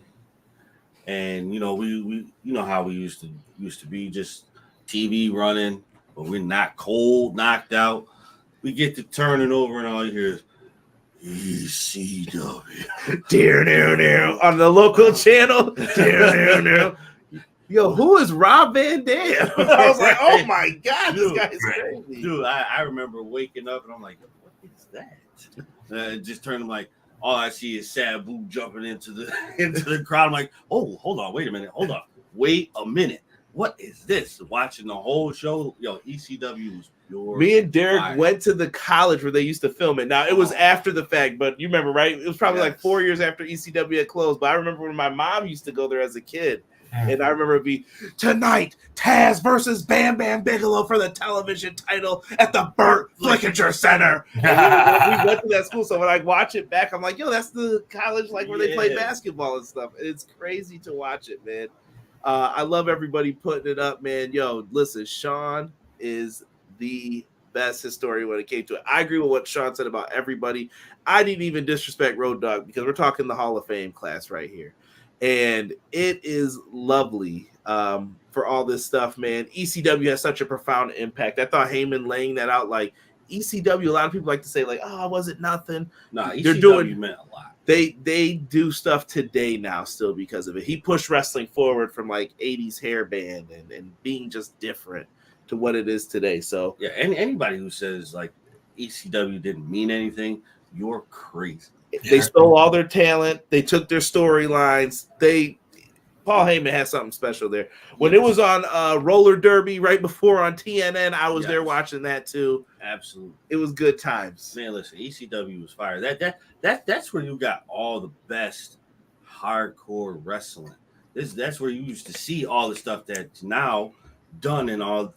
and we how we used to be, just TV running, but we're not cold, knocked out. We get to turning over, and all you hear is ECW. Dear, on the local channel. Dear. Yo, who is Rob Van Dam? I was like, oh my God, this guy is crazy. Dude, I remember waking up and I'm like, what is that? Just turned like, all I see is Sabu jumping into the crowd. I'm like, oh, hold on, wait a minute, wait a minute. What is this? Watching the whole show, ECW was pure. Me and Derek fire. went to the college where they used to film it. Now, it was after the fact, but you remember, right? It was probably like 4 years after ECW had closed. But I remember when my mom used to go there as a kid. And I remember it'd be, tonight, Taz versus Bam Bam Bigelow for the television title at the Burt Flickinger Center. And we went to that school. So when I watch it back, I'm like, yo, that's the college where they play basketball and stuff. And it's crazy to watch it, man. I love everybody putting it up, man. Yo, listen, Sean is the best historian when it came to it. I agree with what Sean said about everybody. I didn't even disrespect Road Dogg because we're talking the Hall of Fame class right here. And it is lovely for all this stuff, man. ECW has such a profound impact. I thought Heyman laying that out, like ECW, a lot of people like to say, like, oh, was it nothing? Nah, ECW meant a lot. They do stuff today now still because of it. He pushed wrestling forward from like 80s hair band and being just different to what it is today. So yeah, anybody who says like ECW didn't mean anything, you're crazy. They stole all their talent. They took their storylines. Paul Heyman had something special there. When it was on Roller Derby right before on TNN, I was there watching that too. Absolutely, it was good times. Man, listen, ECW was fire. That's where you got all the best hardcore wrestling. That's where you used to see all the stuff that's now done in a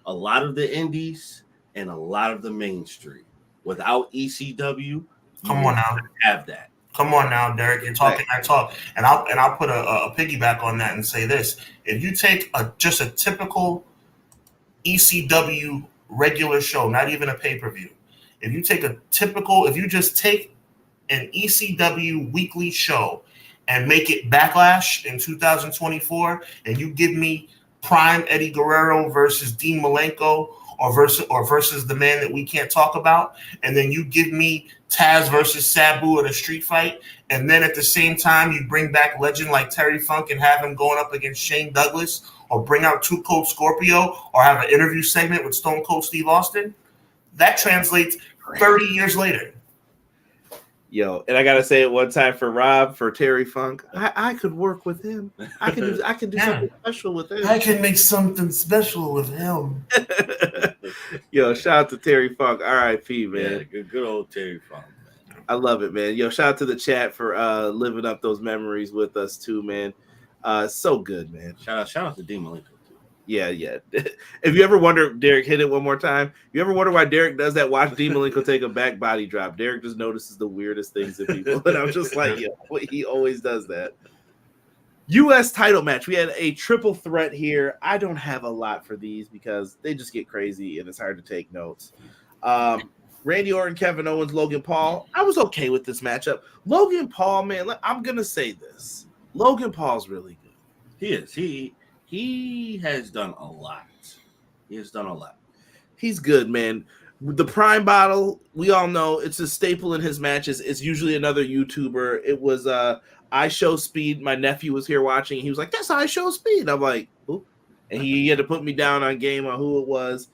lot of the indies and a lot of the mainstream. Without ECW. Come on now. Have that. Come on now, Derek. You're talking, I talk. And I'll put a piggyback on that and say this. If you take just a typical ECW regular show, not even a pay-per-view, if you just take an ECW weekly show and make it Backlash in 2024, and you give me prime Eddie Guerrero versus Dean Malenko, or versus the man that we can't talk about, and then you give me Taz versus Sabu in a street fight, and then at the same time you bring back legend like Terry Funk and have him going up against Shane Douglas, or bring out Too Cold Scorpio, or have an interview segment with Stone Cold Steve Austin, that translates 30 years later. Yo, and I gotta say it one time for Terry Funk. I could work with him. I can do something special with him. I can make something special with him. Yo, shout out to Terry Funk. R.I.P. man. Yeah, good old Terry Funk, man. I love it, man. Yo, shout out to the chat for living up those memories with us too, man. So good, man. Shout out to Dean Malenko. Yeah. If you ever wonder, Derek, hit it one more time. You ever wonder why Derek does that? Watch Dean Malenko take a back body drop. Derek just notices the weirdest things in people. And I'm just like, yo, he always does that. U.S. title match. We had a triple threat here. I don't have a lot for these because they just get crazy and it's hard to take notes. Randy Orton, Kevin Owens, Logan Paul. I was okay with this matchup. Logan Paul, man, I'm going to say this. Logan Paul's really good. He is. He has done a lot. He has done a lot. He's good, man. The Prime bottle, we all know it's a staple in his matches. It's usually another YouTuber. It was I Show Speed. My nephew was here watching. He was like, that's I Show Speed. I'm like, who? And he had to put me down on game on who it was.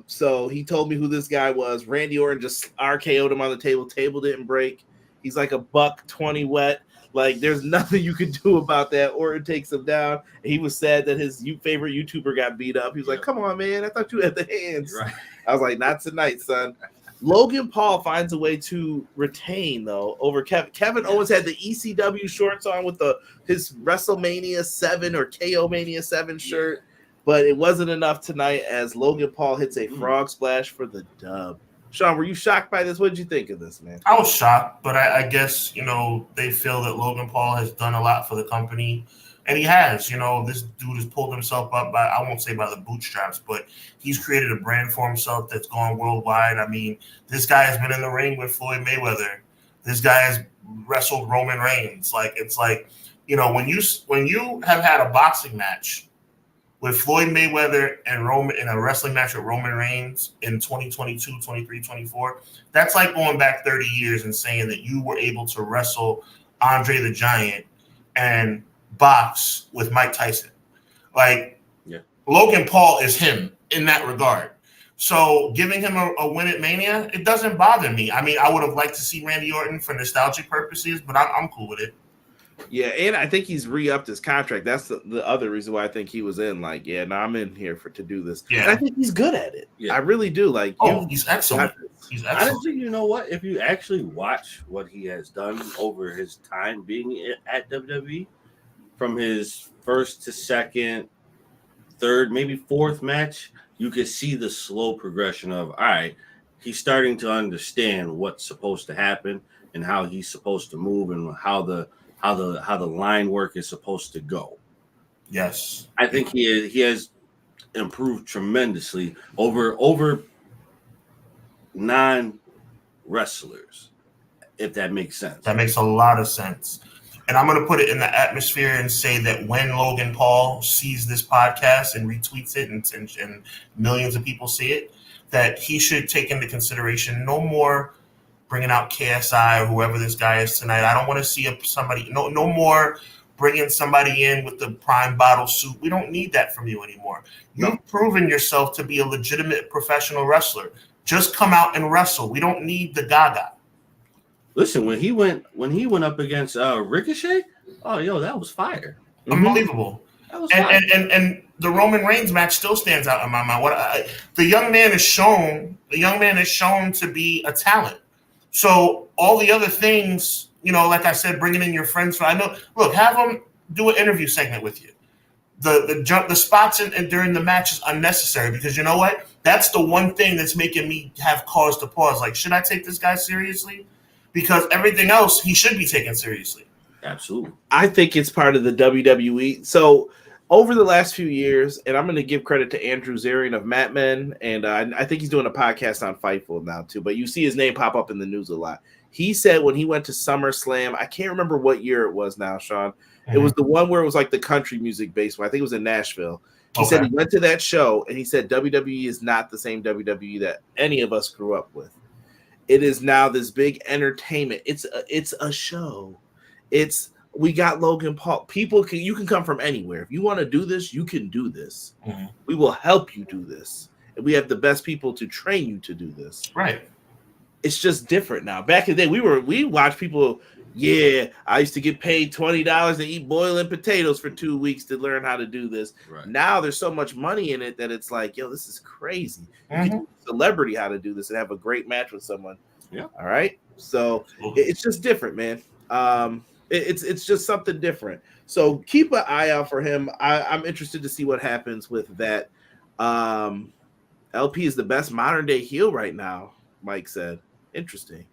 So he told me who this guy was. Randy Orton just RKO'd him on the table. Table didn't break. He's like a $120 wet. Like, there's nothing you can do about that. Orton takes him down. And he was sad that his favorite YouTuber got beat up. He was like, come on, man. I thought you had the hands. Right. I was like, not tonight, son. Logan Paul finds a way to retain, though, over Kevin. Kevin Owens had the ECW shorts on with his WrestleMania 7 or KO Mania 7 shirt, but it wasn't enough tonight as Logan Paul hits a frog splash for the dub. Sean, were you shocked by this? What did you think of this, man? I was shocked, but I guess, they feel that Logan Paul has done a lot for the company. And he has, this dude has pulled himself up by, I won't say by the bootstraps, but he's created a brand for himself that's gone worldwide. I mean, this guy has been in the ring with Floyd Mayweather. This guy has wrestled Roman Reigns. It's like, when you have had a boxing match with Floyd Mayweather and Roman in a wrestling match with Roman Reigns in 2022, 23, 24, that's like going back 30 years and saying that you were able to wrestle Andre the Giant and box with Mike Tyson. Logan Paul is him in that regard. So giving him a win at Mania, it doesn't bother me. I mean, I would have liked to see Randy Orton for nostalgic purposes, but I'm cool with it. Yeah, and I think he's re-upped his contract. That's the other reason why I think he was in. I'm in here to do this. Yeah. And I think he's good at it. Yeah. I really do. He's excellent. He's excellent. Honestly, you know what? If you actually watch what he has done over his time being at WWE, from his first to second, third, maybe fourth match, you could see the slow progression of, all right, he's starting to understand what's supposed to happen and how he's supposed to move and how the line work is supposed to go. Yes. I think he has improved tremendously over non-wrestlers, if that makes sense. That makes a lot of sense. And I'm going to put it in the atmosphere and say that when Logan Paul sees this podcast and retweets it and millions of people see it, that he should take into consideration no more bringing out KSI or whoever this guy is tonight. I don't want to see somebody, no more bringing somebody in with the prime bottle suit. We don't need that from you anymore. You've proven yourself to be a legitimate professional wrestler. Just come out and wrestle. We don't need the gaga. Listen, when he went up against Ricochet, that was fire. Unbelievable. That was fire. And the Roman Reigns match still stands out in my mind. The young man is shown to be a talent. So all the other things, like I said, bringing in your friends. Have them do an interview segment with you. The spots and during the match is unnecessary because you know what? That's the one thing that's making me have cause to pause. Like, should I take this guy seriously? Because everything else he should be taken seriously. Absolutely. I think it's part of the WWE. So over the last few years, and I'm going to give credit to Andrew Zarian of Mat Men, and I think he's doing a podcast on Fightful now too, but you see his name pop up in the news a lot. He said when he went to SummerSlam, I can't remember what year it was now, Sean. Mm-hmm. It was the one where it was like the country music based one. I think it was in Nashville. He said he went to that show, and he said WWE is not the same WWE that any of us grew up with. It is now this big entertainment. It's a show. We got Logan Paul. You can come from anywhere. If you want to do this, you can do this. Mm-hmm. We will help you do this. And we have the best people to train you to do this. Right. It's just different now. Back in the day, we watched people. Yeah, I used to get paid $20 to eat boiling potatoes for 2 weeks to learn how to do this. Right. Now there's so much money in it that it's like, this is crazy. Mm-hmm. You can teach a celebrity how to do this and have a great match with someone. Yeah. All right. So it's just different, man. It's just something different. So keep an eye out for him. I'm interested to see what happens with that. LP is the best modern day heel right now, Mike said. Interesting.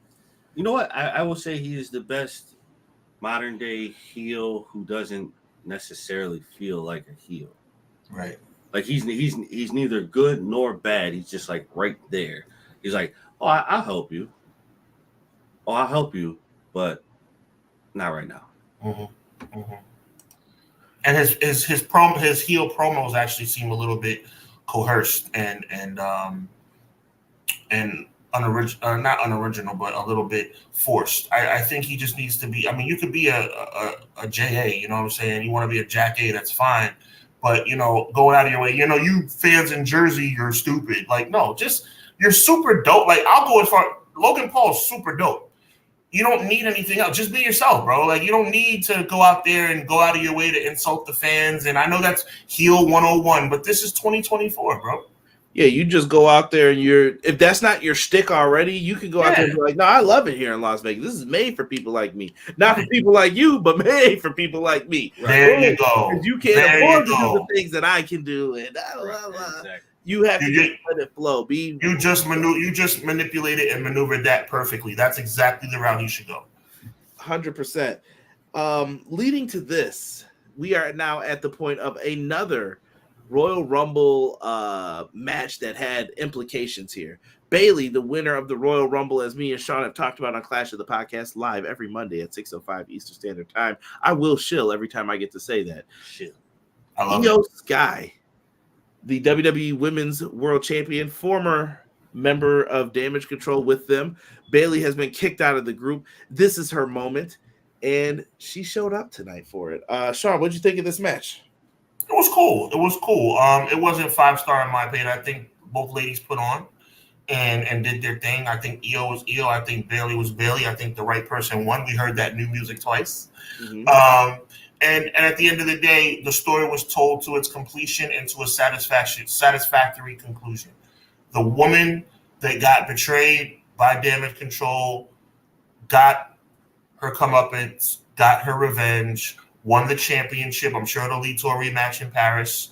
You know what? I will say he is the best modern day heel who doesn't necessarily feel like a heel. Right. Like he's neither good nor bad. He's just like right there. He's like, oh, I'll help you. Oh, I'll help you, but not right now. Mm-hmm. Mm-hmm. And his heel promos actually seem a little bit coerced and unoriginal, not unoriginal, but a little bit forced. I think he just needs to be. I mean, you could be a JA, you know what I'm saying? You want to be a Jack A, that's fine. But going out of your way, you fans in Jersey, you're stupid. Like, no, just you're super dope. Like, I'll go as far. Logan Paul's super dope. You don't need anything else. Just be yourself, bro. Like, you don't need to go out there and go out of your way to insult the fans. And I know that's heel 101, but this is 2024, bro. Yeah, you just go out there and if that's not your shtick already, you can go out there and be like, no, I love it here in Las Vegas. This is made for people like me. Not for people like you, but made for people like me. There you go. Because you can't afford to do the things that I can do. And Exactly. you have to just let it flow. You just manipulated and maneuvered that perfectly. That's exactly the route you should go. 100%. Leading to this, we are now at the point of another Royal Rumble match that had implications here. Bayley, the winner of the Royal Rumble, as me and Sean have talked about on Clash of the Podcast, live every Monday at 6:05 Eastern Standard Time. I will shill every time I get to say that. Shill. I love Io it. Sky, the WWE Women's World Champion, former member of Damage Control with them. Bayley has been kicked out of the group. This is her moment, and she showed up tonight for it. Sean, what'd you think of this match? It was cool. It was cool. It wasn't 5-star in my opinion. I think both ladies put on and did their thing. I think Io was Io. I think Bayley was Bayley. I think the right person won. We heard that new music twice. Mm-hmm. And at the end of the day, the story was told to its completion and to a satisfactory conclusion. The woman that got betrayed by Damage Control got her comeuppance, got her revenge, won the championship. I'm sure it'll lead to a rematch in Paris,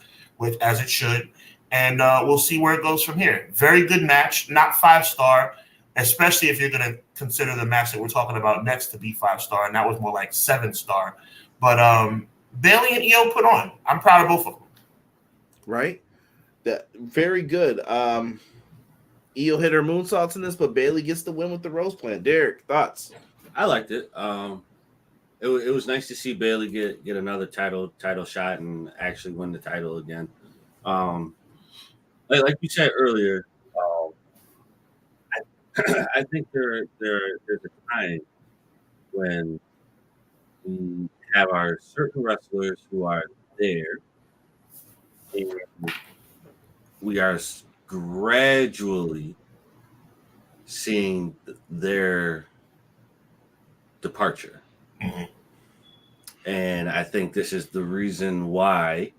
as it should. And we'll see where it goes from here. Very good match, not 5-star, especially if you're going to consider the match that we're talking about next to be 5-star, and that was more like 7-star. But Bayley and Io put on. I'm proud of both of them. Right? Very good. Io hit her moonsaults in this, but Bayley gets the win with the Rose Plant. Derek, thoughts? I liked it. It was nice to see Bayley get another title shot and actually win the title again. Like you said earlier, I think there's a time when we have our certain wrestlers who are there, and we are gradually seeing their departure. Mm-hmm. And I think this is the reason why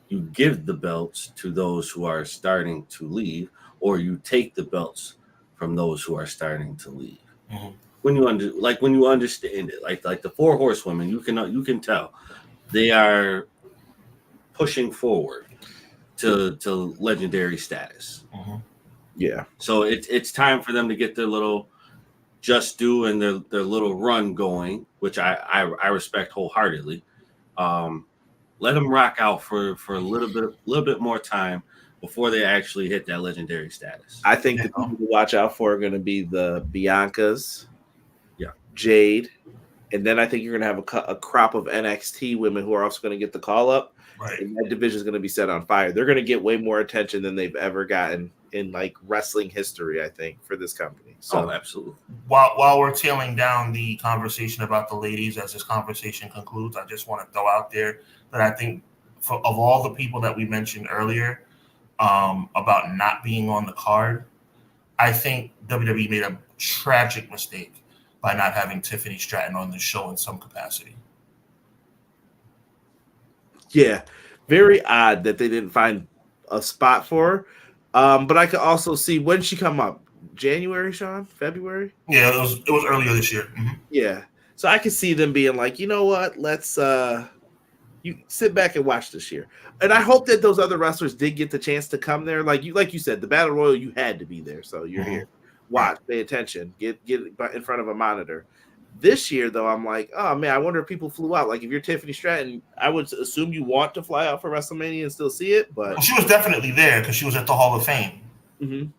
you give the belts to those who are starting to leave, or you take the belts from those who are starting to leave. Mm-hmm. When you understand it, like the 4 horsewomen, you can tell they are pushing forward to legendary status. Mm-hmm. Yeah. So it's time for them to get their little just due and their little run going, which I respect wholeheartedly. Let them rock out for a little bit more time before they actually hit that legendary status. I think the people to watch out for are going to be the Biancas, yeah, Jade, and then I think you're going to have a crop of NXT women who are also going to get the call up. Right. And that division is going to be set on fire. They're going to get way more attention than they've ever gotten in like wrestling history, I think, for this company. So absolutely. While we're tailing down the conversation about the ladies as this conversation concludes, I just want to throw out there that I think of all the people that we mentioned earlier about not being on the card, I think WWE made a tragic mistake by not having Tiffany Stratton on the show in some capacity. yeah, very odd that they didn't find a spot for her. But I could also see when she come up. January, Sean? February? Yeah, it was earlier this year. Mm-hmm. Yeah. So I could see them being like, you know what? Let's you sit back and watch this year. And I hope that those other wrestlers did get the chance to come there. Like you said, the Battle Royal, you had to be there. So you're here. Watch, pay attention, get in front of a monitor. This year, though, I'm like, oh man, I wonder if people flew out. Like, if you're Tiffany Stratton, I would assume you want to fly out for WrestleMania and still see it. But well, she was definitely there because she was at the Hall of Fame. Mm-hmm.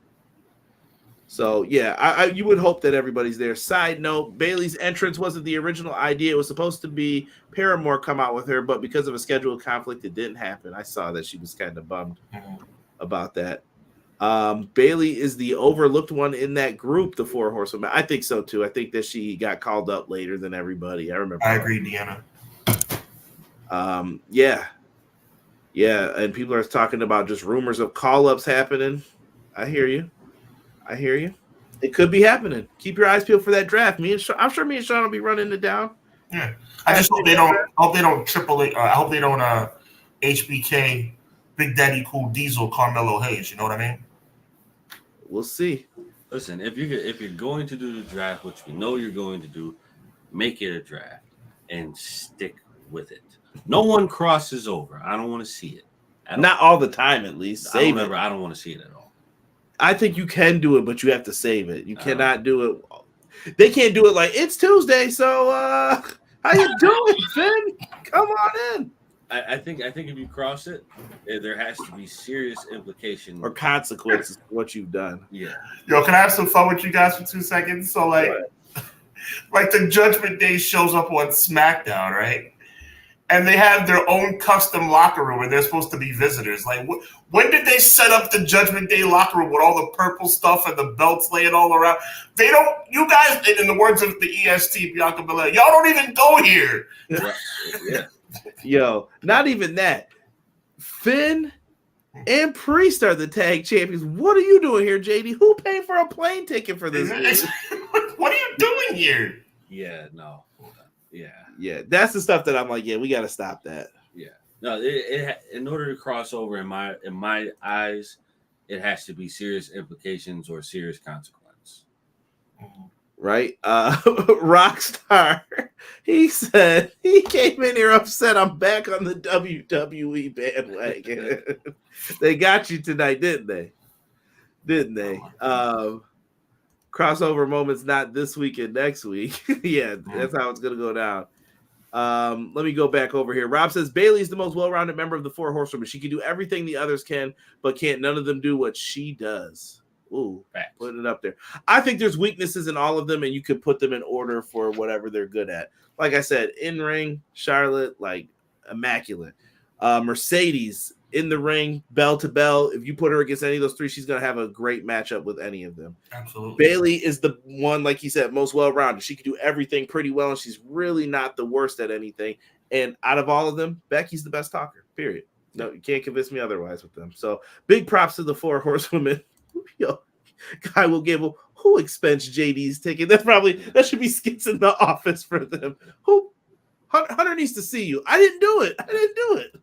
So yeah, you would hope that everybody's there. Side note: Bayley's entrance wasn't the original idea. It was supposed to be Paramore come out with her, but because of a scheduled conflict, it didn't happen. I saw that she was kind of bummed about that. Bayley is the overlooked one in that group, the Four Horsewomen. I think so too. I think that she got called up later than everybody. I remember. I agree, Deanna. Yeah, and people are talking about just rumors of call-ups happening. I hear you. It could be happening. Keep your eyes peeled for that draft. I'm sure me and Sean will be running it down. Yeah, I just hope they don't. Hope they don't triple it. I hope they don't HBK Big Daddy Cool Diesel Carmelo Hayes. You know what I mean? We'll see. Listen, if you're going to do the draft, which we know you're going to do, make it a draft and stick with it. No one crosses over. I don't want to see it. Not all the time, at least. I don't want to see it at all. I think you can do it, but you have to save it. You cannot do it. They can't do it like it's Tuesday, so how you doing, Finn? Come on in. I think if you cross it, there has to be serious implication or consequences for what you've done. Yeah. Yo, can I have some fun with you guys for 2 seconds? So like the Judgment Day shows up on SmackDown, right? And they have their own custom locker room where they're supposed to be visitors. Like, when did they set up the Judgment Day locker room with all the purple stuff and the belts laying all around? They don't. You guys, in the words of the EST, Bianca Belair, y'all don't even go here. Yeah. Yo, not even that. Finn and Priest are the tag champions. What are you doing here, JD? Who paid for a plane ticket for this? What are you doing here? Yeah, no. Yeah, that's the stuff that I'm like, yeah, we got to stop that. Yeah, no. In order to cross over, in my eyes, it has to be serious implications or serious consequence. Right? Rockstar, he said he came in here upset. I'm back on the WWE bandwagon. They got you tonight, didn't they? Crossover moments not this week and next week. Yeah, that's how it's gonna go down. Let me go back over here. Rob says Bayley's the most well-rounded member of the Four Horsewomen. She can do everything the others can, but can't none of them do what she does. Ooh, putting it up there. I think there's weaknesses in all of them, and you could put them in order for whatever they're good at. Like I said, in ring, Charlotte, like immaculate. Mercedes in the ring, bell to bell. If you put her against any of those three, she's gonna have a great matchup with any of them. Absolutely. Bayley is the one, like he said, most well-rounded. She can do everything pretty well, and she's really not the worst at anything. And out of all of them, Becky's the best talker. Period. No, you can't convince me otherwise with them. So big props to the Four Horsewomen. Yo, guy will give who expensed JD's ticket. That should be skits in the office for them. Who Hunter needs to see you. I didn't do it.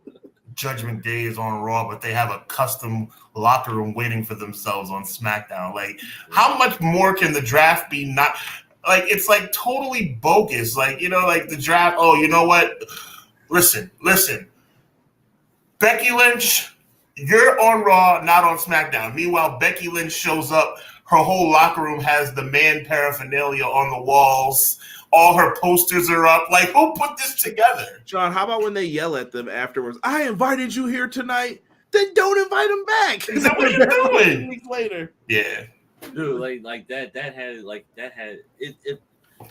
Judgment Day is on Raw, but they have a custom locker room waiting for themselves on SmackDown. Like, how much more can the draft be? Not like it's like totally bogus. Like, like the draft. Oh, you know what? Listen. Becky Lynch, you're on Raw, not on SmackDown. Meanwhile, Becky Lynch shows up. Her whole locker room has the man paraphernalia on the walls. All her posters are up. Like, who put this together? John, how about when they yell at them afterwards? I invited you here tonight. Then don't invite them back. Is that what you're doing? Weeks later. Yeah. Dude, like that had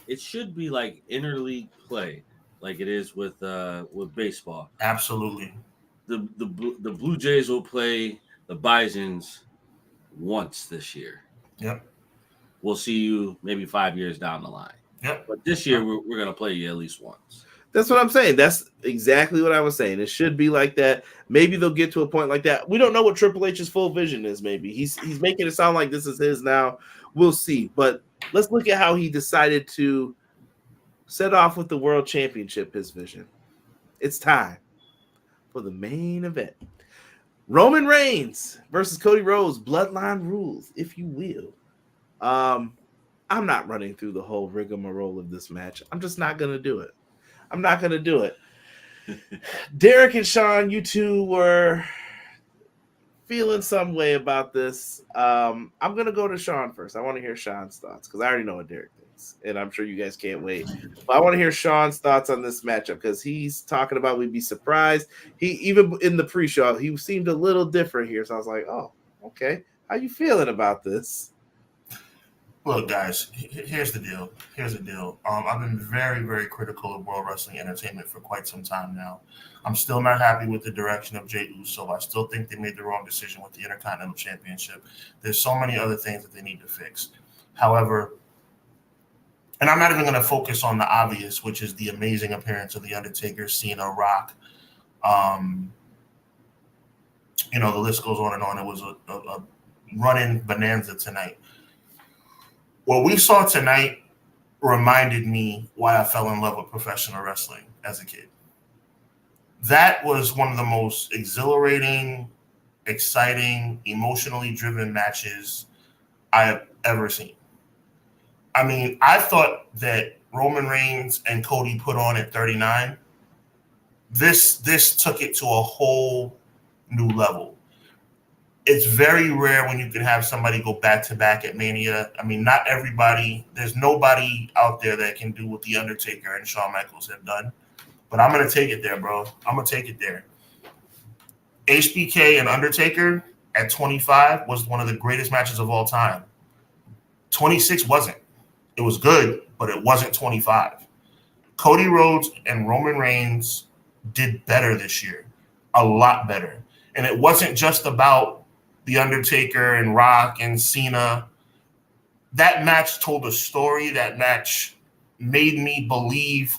it should be like interleague play, like it is with baseball. Absolutely. The Blue Jays will play the Bisons once this year. Yep. We'll see you maybe 5 years down the line. Yep. But this year we're gonna play you at least once. That's what I'm saying. That's exactly what I was saying. It should be like that. Maybe they'll get to a point like that. We don't know what Triple H's full vision is. Maybe he's making it sound like this is his now. We'll see. But let's look at how he decided to set off with the World Championship. His vision. It's time for the main event. Roman Reigns versus Cody Rhodes. Bloodline rules, if you will. I'm not running through the whole rigmarole of this match. I'm just not going to do it. I'm not going to do it. Derek and Sean, you two were feeling some way about this. I'm going to go to Sean first. I want to hear Sean's thoughts because I already know what Derek thinks. things, and I'm sure you guys can't wait. But I want to hear Sean's thoughts on this matchup because he's talking about we'd be surprised. He even in the pre-show he seemed a little different here, so I was like, oh, okay. How you feeling about this? Look, guys, here's the deal. I've been very, very critical of World Wrestling Entertainment for quite some time now. I'm still not happy with the direction of Jey Uso. I still think they made the wrong decision with the Intercontinental Championship. There's so many other things that they need to fix. However, and I'm not even going to focus on the obvious, which is the amazing appearance of The Undertaker, Cena, Rock. The list goes on and on. It was a running bonanza tonight. What we saw tonight reminded me why I fell in love with professional wrestling as a kid. That was one of the most exhilarating, exciting, emotionally driven matches I have ever seen. I mean, I thought that Roman Reigns and Cody put on at 39. This took it to a whole new level. It's very rare when you can have somebody go back-to-back at Mania. I mean, not everybody. There's nobody out there that can do what The Undertaker and Shawn Michaels have done. But I'm going to take it there, bro. I'm going to take it there. HBK and Undertaker at 25 was one of the greatest matches of all time. 26 wasn't. It was good, but it wasn't 25. Cody Rhodes and Roman Reigns did better this year. A lot better. And it wasn't just about The Undertaker and Rock and Cena. That match told a story. That match made me believe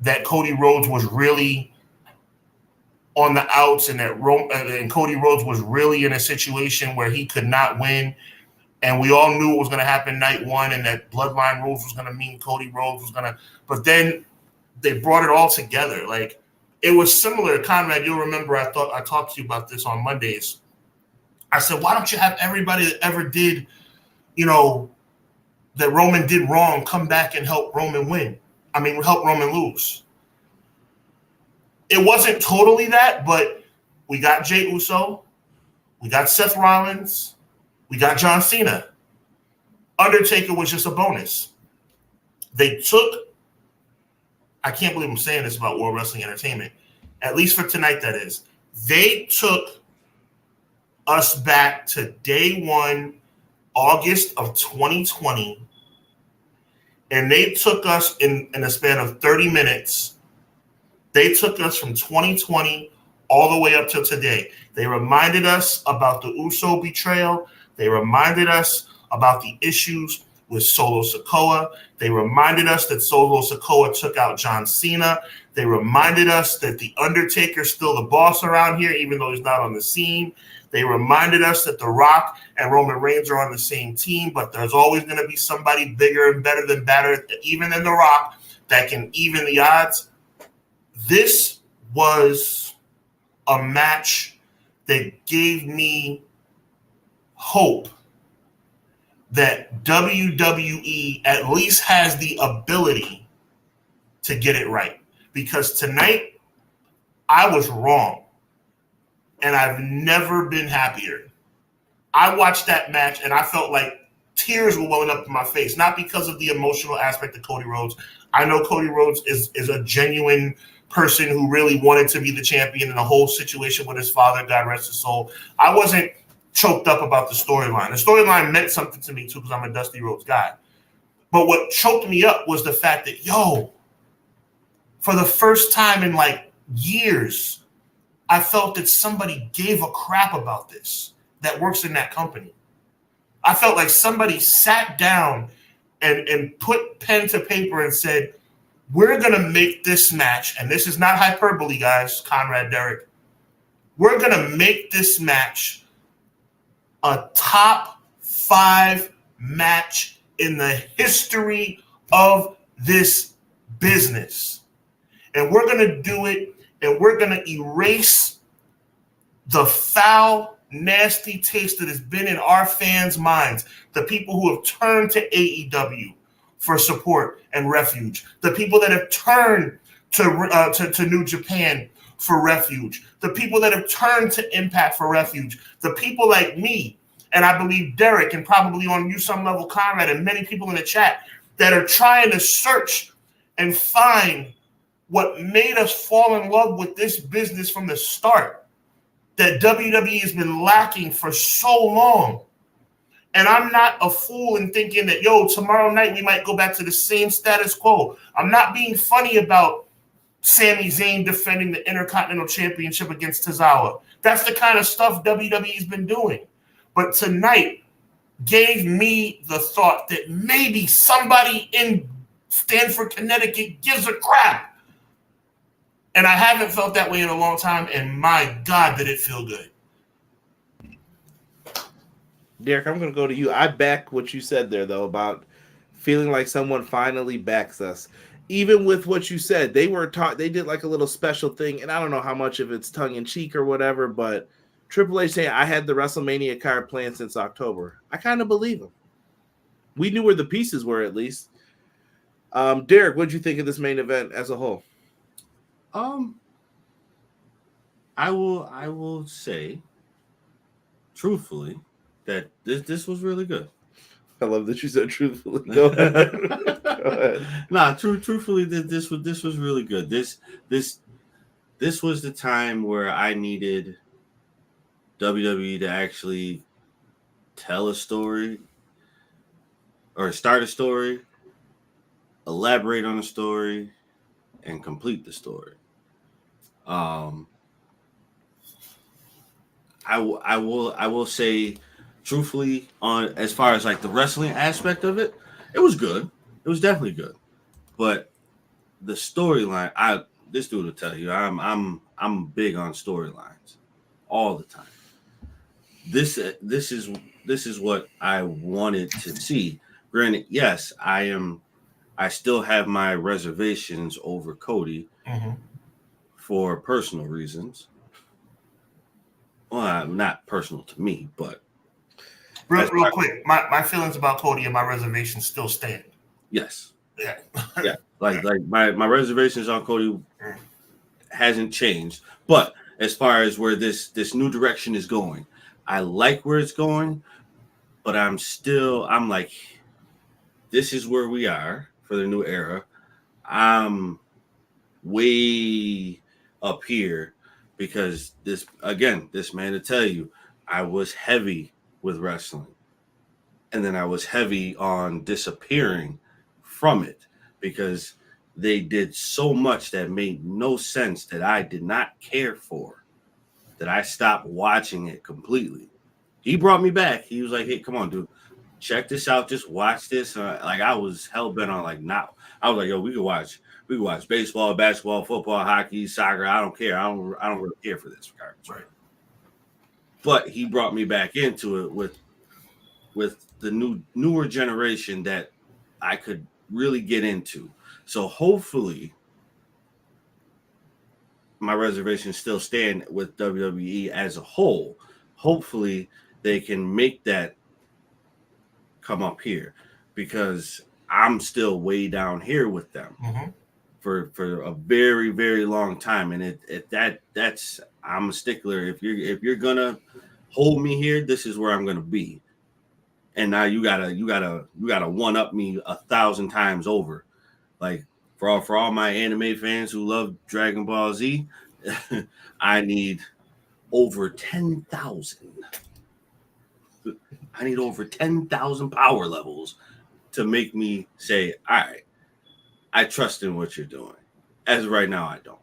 that Cody Rhodes was really on the outs and and Cody Rhodes was really in a situation where he could not win. And we all knew what was going to happen night one and that Bloodline Rules was going to mean Cody Rhodes was going to – but then they brought it all together. Like, it was similar. Conrad, you'll remember I talked to you about this on Mondays. I said, why don't you have everybody that ever did, that Roman did wrong come back and help Roman win? I mean, help Roman lose. It wasn't totally that, but we got Jey Uso. We got Seth Rollins. We got John Cena. Undertaker was just a bonus. They took, I can't believe I'm saying this about World Wrestling Entertainment, at least for tonight, that is. They took us back to day one, August of 2020, and they took us in a span of 30 minutes. They took us from 2020 all the way up till today. They reminded us about the Uso betrayal. They reminded us about the issues with Solo Sikoa. They reminded us that Solo Sikoa took out John Cena. They reminded us that The Undertaker's still the boss around here, even though he's not on the scene. They reminded us that The Rock and Roman Reigns are on the same team, but there's always going to be somebody bigger and better than even than The Rock, that can even the odds. This was a match that gave me hope that WWE at least has the ability to get it right. Because tonight, I was wrong. And I've never been happier. I watched that match and I felt like tears were welling up in my face, not because of the emotional aspect of Cody Rhodes. I know Cody Rhodes is a genuine person who really wanted to be the champion in the whole situation with his father, God rest his soul. I wasn't choked up about the storyline. The storyline meant something to me too because I'm a Dusty Rhodes guy. But what choked me up was the fact that, for the first time in like years, I felt that somebody gave a crap about this that works in that company. I felt like somebody sat down and put pen to paper and said, we're going to make this match, and this is not hyperbole, guys, Conrad, Derek. We're going to make this match a top 5 match in the history of this business. And we're going to do it, and we're going to erase the foul, nasty taste that has been in our fans' minds, the people who have turned to AEW for support and refuge, the people that have turned to New Japan for refuge, the people that have turned to Impact for refuge, the people like me, and I believe Derek, and probably on you some level Conrad, and many people in the chat that are trying to search and find what made us fall in love with this business from the start that WWE has been lacking for so long. And I'm not a fool in thinking that, tomorrow night we might go back to the same status quo. I'm not being funny about Sami Zayn defending the Intercontinental Championship against Tozawa. That's the kind of stuff WWE's been doing. But tonight gave me the thought that maybe somebody in Stamford, Connecticut gives a crap. And I haven't felt that way in a long time, and my God, did it feel good. Derek, I'm going to go to you. I back what you said there, though, about feeling like someone finally backs us. Even with what you said, they did like a little special thing, and I don't know how much of it's tongue-in-cheek or whatever, but Triple H saying, I had the WrestleMania card planned since October. I kind of believe him. We knew where the pieces were, at least. Derek, what did you think of this main event as a whole? I will say, truthfully, that this was really good. I love that you said truthfully. Go ahead. Go ahead. Nah, truthfully, this was really good. This was the time where I needed WWE to actually tell a story or start a story, elaborate on a story, and complete the story. I will say, truthfully, on as far as like the wrestling aspect of it, it was good. It was definitely good, but the storyline, this dude will tell you, I'm big on storylines all the time. This is what I wanted to see. Granted, yes, I still have my reservations over Cody for personal reasons. Well, not personal to me, but real quick, my feelings about Cody and my reservations still stand. Yes. Yeah. Yeah. Like my reservations on Cody hasn't changed. But as far as where this new direction is going, I like where it's going, but I'm like, this is where we are for the new era. I'm way up here because this man to tell you, I was heavy with wrestling. And then I was heavy on disappearing from it because they did so much that made no sense that I did not care for, that I stopped watching it completely. He brought me back. He was like, hey, come on, dude. Check this out. Just watch this. Like I was hell bent on like not. I was like, yo, we could watch baseball, basketball, football, hockey, soccer. I don't care. I don't really care for this regardless. Right. But he brought me back into it with the newer generation that I could really get into. So hopefully my reservations still stand with WWE as a whole. Hopefully they can make that come up here because I'm still way down here with them for a very, very long time. And that's I'm a stickler. If you're gonna hold me here, this is where I'm gonna be. And now you gotta one up me 1,000 times over. Like for all my anime fans who love Dragon Ball Z, I need over 10,000. I need over 10,000 power levels to make me say, all right, I trust in what you're doing. As of right now, I don't.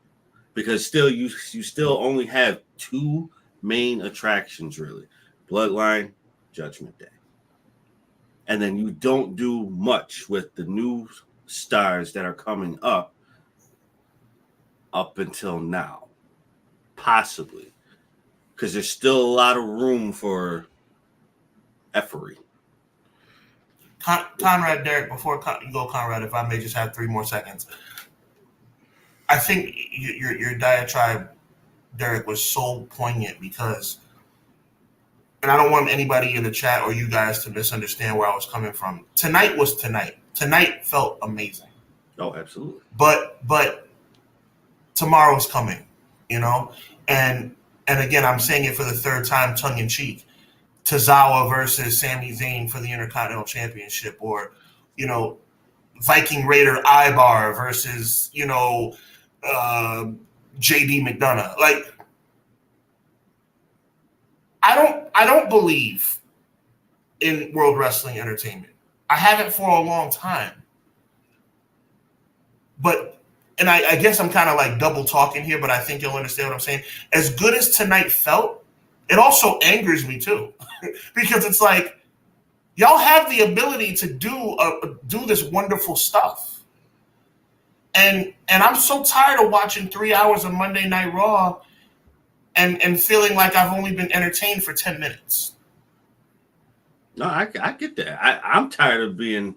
Because still you still only have two main attractions, really. Bloodline, Judgment Day. And then you don't do much with the new stars that are coming up until now. Possibly. Because there's still a lot of room for effery. Conrad, Derek, before you go, Conrad, if I may just have 3 more seconds. I think your diatribe, Derek, was so poignant because, and I don't want anybody in the chat or you guys to misunderstand where I was coming from. Tonight was tonight. Tonight felt amazing. Oh, absolutely. But tomorrow's coming, you know? And again, I'm saying it for the 3rd time, tongue in cheek. Tozawa versus Sami Zayn for the Intercontinental Championship, or, you know, Viking Raider Ibar versus, JD McDonough. Like, I don't believe in World Wrestling Entertainment. I haven't for a long time. But, and I guess I'm kind of like double talking here, but I think you'll understand what I'm saying. As good as tonight felt, it also angers me too. Because it's like, y'all have the ability to do this wonderful stuff. And I'm so tired of watching 3 hours of Monday Night Raw and feeling like I've only been entertained for 10 minutes. No, I get that. I'm tired of being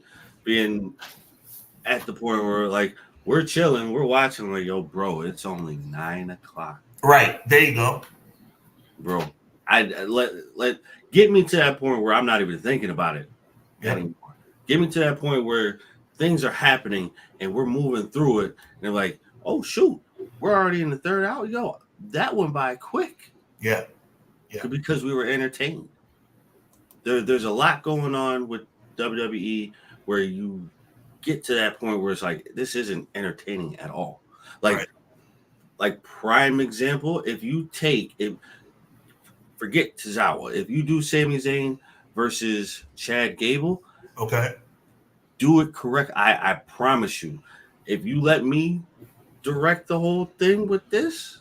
at the point where like we're chilling, we're watching, like, yo, bro, it's only 9 o'clock. Right. There you go. Bro. I let get me to that point where I'm not even thinking about it anymore. Get me to that point where things are happening and we're moving through it, and they're like, oh shoot, we're already in the third hour. Yo, that went by quick. Yeah. Because we were entertained. There's a lot going on with WWE where you get to that point where it's like, this isn't entertaining at all. Like prime example, if you take it, forget Tozawa. If you do Sami Zayn versus Chad Gable, okay, do it correct. I promise you, if you let me direct the whole thing with this,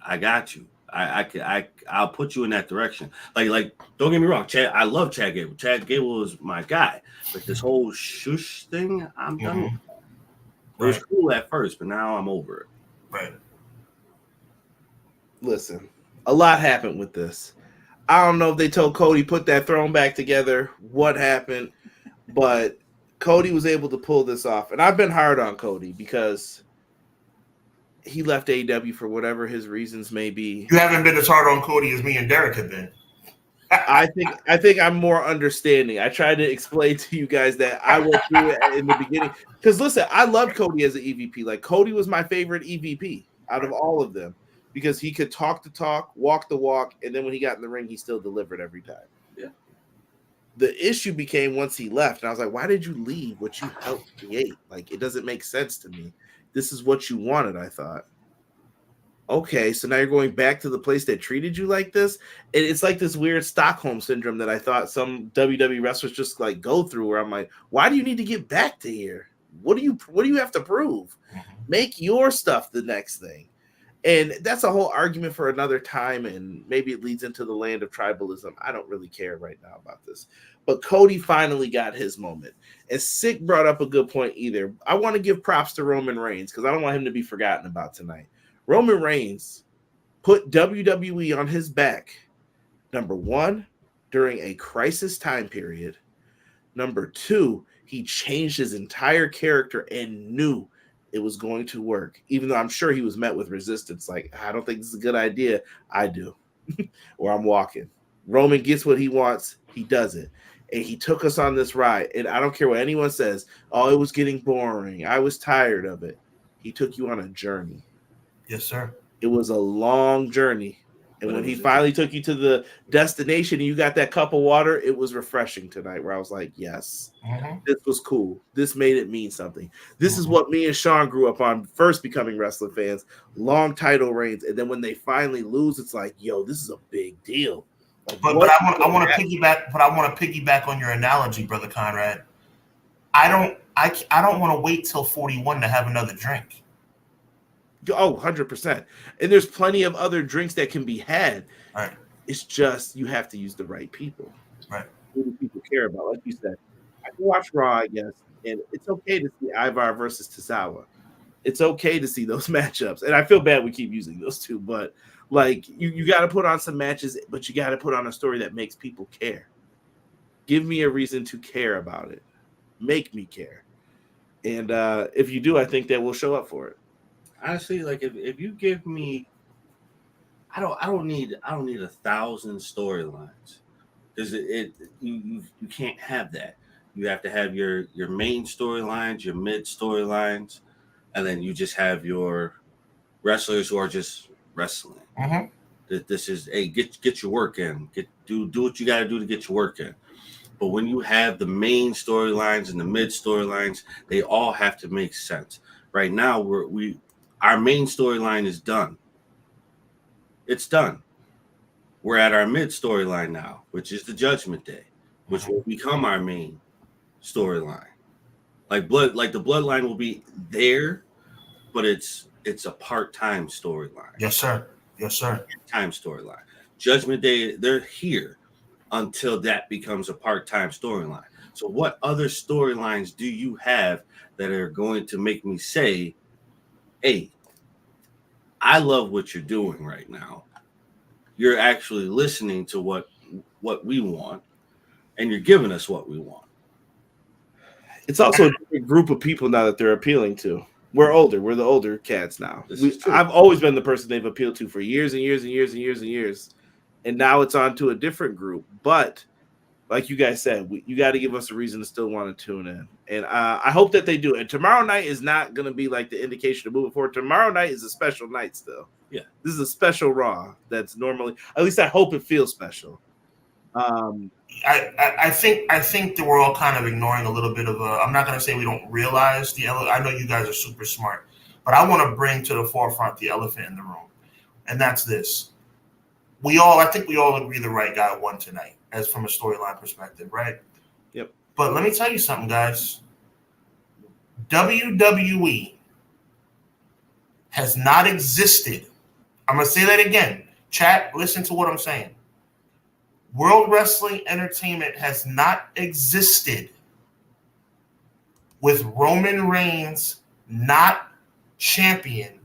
I got you. I'll put you in that direction. Like don't get me wrong, Chad. I love Chad Gable. Chad Gable is my guy. But this whole shush thing, I'm done with. It was cool at first, but now I'm over it. Right. Listen, a lot happened with this. I don't know if they told Cody put that throne back together, what happened, but Cody was able to pull this off. And I've been hard on Cody because he left AEW for whatever his reasons may be. You haven't been as hard on Cody as me and Derek have been. I think I'm more understanding. I tried to explain to you guys that I went through it in the beginning. Because listen, I loved Cody as an EVP. Like, Cody was my favorite EVP out of all of them because he could talk the talk, walk the walk, and then when he got in the ring, he still delivered every time. Yeah. The issue became once he left, and I was like, why did you leave what you helped create? Like, it doesn't make sense to me. This is what you wanted, I thought. Okay, so now you're going back to the place that treated you like this? And it's like this weird Stockholm syndrome that I thought some WWE wrestlers just like go through, where I'm like, why do you need to get back to here? What do you have to prove? Make your stuff the next thing. And that's a whole argument for another time, and maybe it leads into the land of tribalism. I don't really care right now about this. But Cody finally got his moment. And Sick brought up a good point either. I want to give props to Roman Reigns because I don't want him to be forgotten about tonight. Roman Reigns put WWE on his back, number one, during a crisis time period. Number two, he changed his entire character and knew it was going to work, even though I'm sure he was met with resistance. Like, I don't think this is a good idea. I do. Or I'm walking. Roman gets what he wants. He does it. And he took us on this ride. And I don't care what anyone says. Oh, it was getting boring. I was tired of it. He took you on a journey. Yes, sir. It was a long journey. And when he finally took you to the destination and you got that cup of water, it was refreshing tonight, where I was like, yes, this was cool. This made it mean something. This is what me and Sean grew up on first becoming wrestling fans. Long title reigns. And then when they finally lose, it's like, yo, this is a big deal. Like, but I want to piggyback on your analogy, Brother Conrad. I don't want to wait till 41 to have another drink. Oh, 100%. And there's plenty of other drinks that can be had. Right. It's just you have to use the right people. Right. Who do people care about? Like you said, I can watch Raw, I guess, and it's okay to see Ivar versus Tozawa. It's okay to see those matchups. And I feel bad we keep using those two, but like you got to put on some matches, but you got to put on a story that makes people care. Give me a reason to care about it. Make me care. And if you do, I think that we'll show up for it. Honestly, like if you give me, I don't need 1,000 storylines, because you can't have that. You have to have your main storylines, your mid storylines, and then you just have your wrestlers who are just wrestling. Mm-hmm. This is get your work in. Do what you got to do to get your work in. But when you have the main storylines and the mid storylines, they all have to make sense. Right now, our main storyline is done. It's done. We're at our mid storyline now, which is the Judgment Day, which will become our main storyline. Like the bloodline will be there, but it's a part-time storyline. Yes, sir. Yes, sir. Time storyline. Judgment Day, they're here until that becomes a part-time storyline. So what other storylines do you have that are going to make me say, hey, I love what you're doing right now. You're actually listening to what we want, and you're giving us what we want. It's also a different group of people now that they're appealing to. We're older. We're the older cats now. I've always been the person they've appealed to for years and years and years and years and years. And now it's on to a different group. But like you guys said, you got to give us a reason to still want to tune in. And I hope that they do. And tomorrow night is not going to be like the indication of moving forward. Tomorrow night is a special night still. Yeah. This is a special Raw that's normally, at least I hope it feels special. I think that we're all kind of ignoring a little bit of I'm not going to say we don't realize I know you guys are super smart, but I want to bring to the forefront the elephant in the room, and that's this. I think we all agree the right guy won tonight, as from a storyline perspective, right? Yep. But let me tell you something, guys. WWE has not existed. I'm going to say that again. Chat, listen to what I'm saying. World Wrestling Entertainment has not existed with Roman Reigns not champion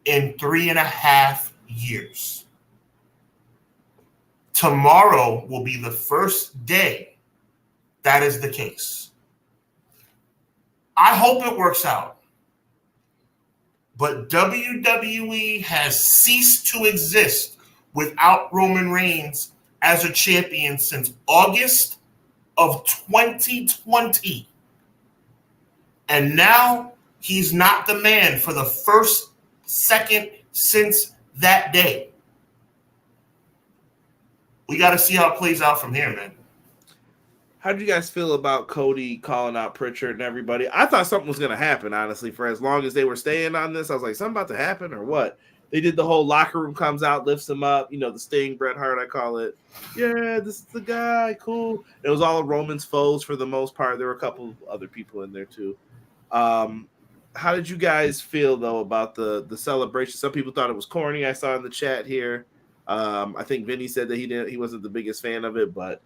in 3.5 years. Tomorrow will be the first day that is the case. I hope it works out. But WWE has ceased to exist without Roman Reigns as a champion since August of 2020. And now he's not the man for the first second since that day. We got to see how it plays out from here, man. How did you guys feel about Cody calling out Pritchard and everybody? I thought something was going to happen, honestly, for as long as they were staying on this. I was like, something about to happen or what? They did the whole locker room comes out, lifts him up, the Sting, Bret Hart, I call it. Yeah, this is the guy, cool. It was all Roman's foes for the most part. There were a couple of other people in there too. How did you guys feel though about the celebration? Some people thought it was corny. I saw in the chat here. I think Vinny said that he wasn't the biggest fan of it, but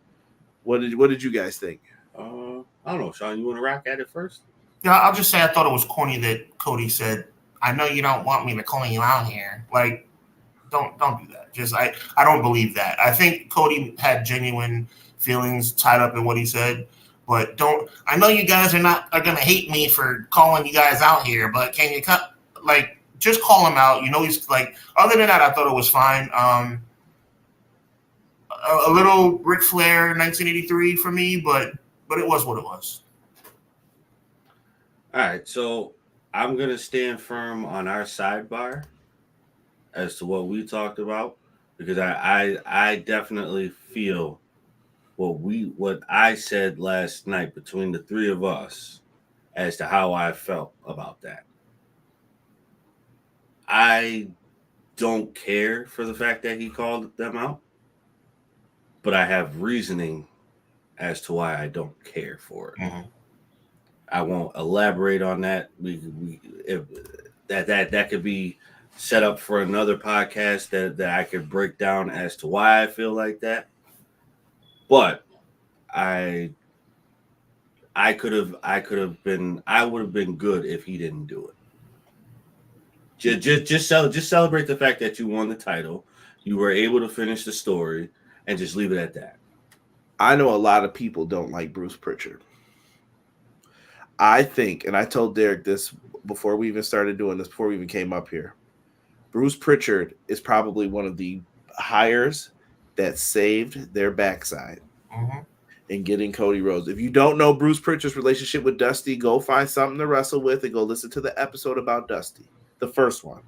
what did you guys think? I don't know, Sean. You want to rock at it first? Yeah, I'll just say I thought it was corny that Cody said, I know you don't want me to call you out here. Like, don't do that. Just I don't believe that. I think Cody had genuine feelings tied up in what he said, but I know you guys are gonna hate me for calling you guys out here, but can you just call him out? He's like, other than that, I thought it was fine. A little Ric Flair 1983 for me, but it was what it was. All right, so I'm going to stand firm on our sidebar as to what we talked about, because I definitely feel what I said last night between the three of us as to how I felt about that. I don't care for the fact that he called them out, but I have reasoning as to why I don't care for it. Mm-hmm. I won't elaborate on that. That could be set up for another podcast that I could break down as to why I feel like that. But I would have been good if he didn't do it. Just celebrate the fact that you won the title, you were able to finish the story, and just leave it at that. I know a lot of people don't like Bruce Pritchard. I think, and I told Derek this before we even started doing this, before we even came up here, Bruce Pritchard is probably one of the hires that saved their backside in getting Cody Rhodes. If you don't know Bruce Pritchard's relationship with Dusty, go find something to wrestle with and go listen to the episode about Dusty, the first one.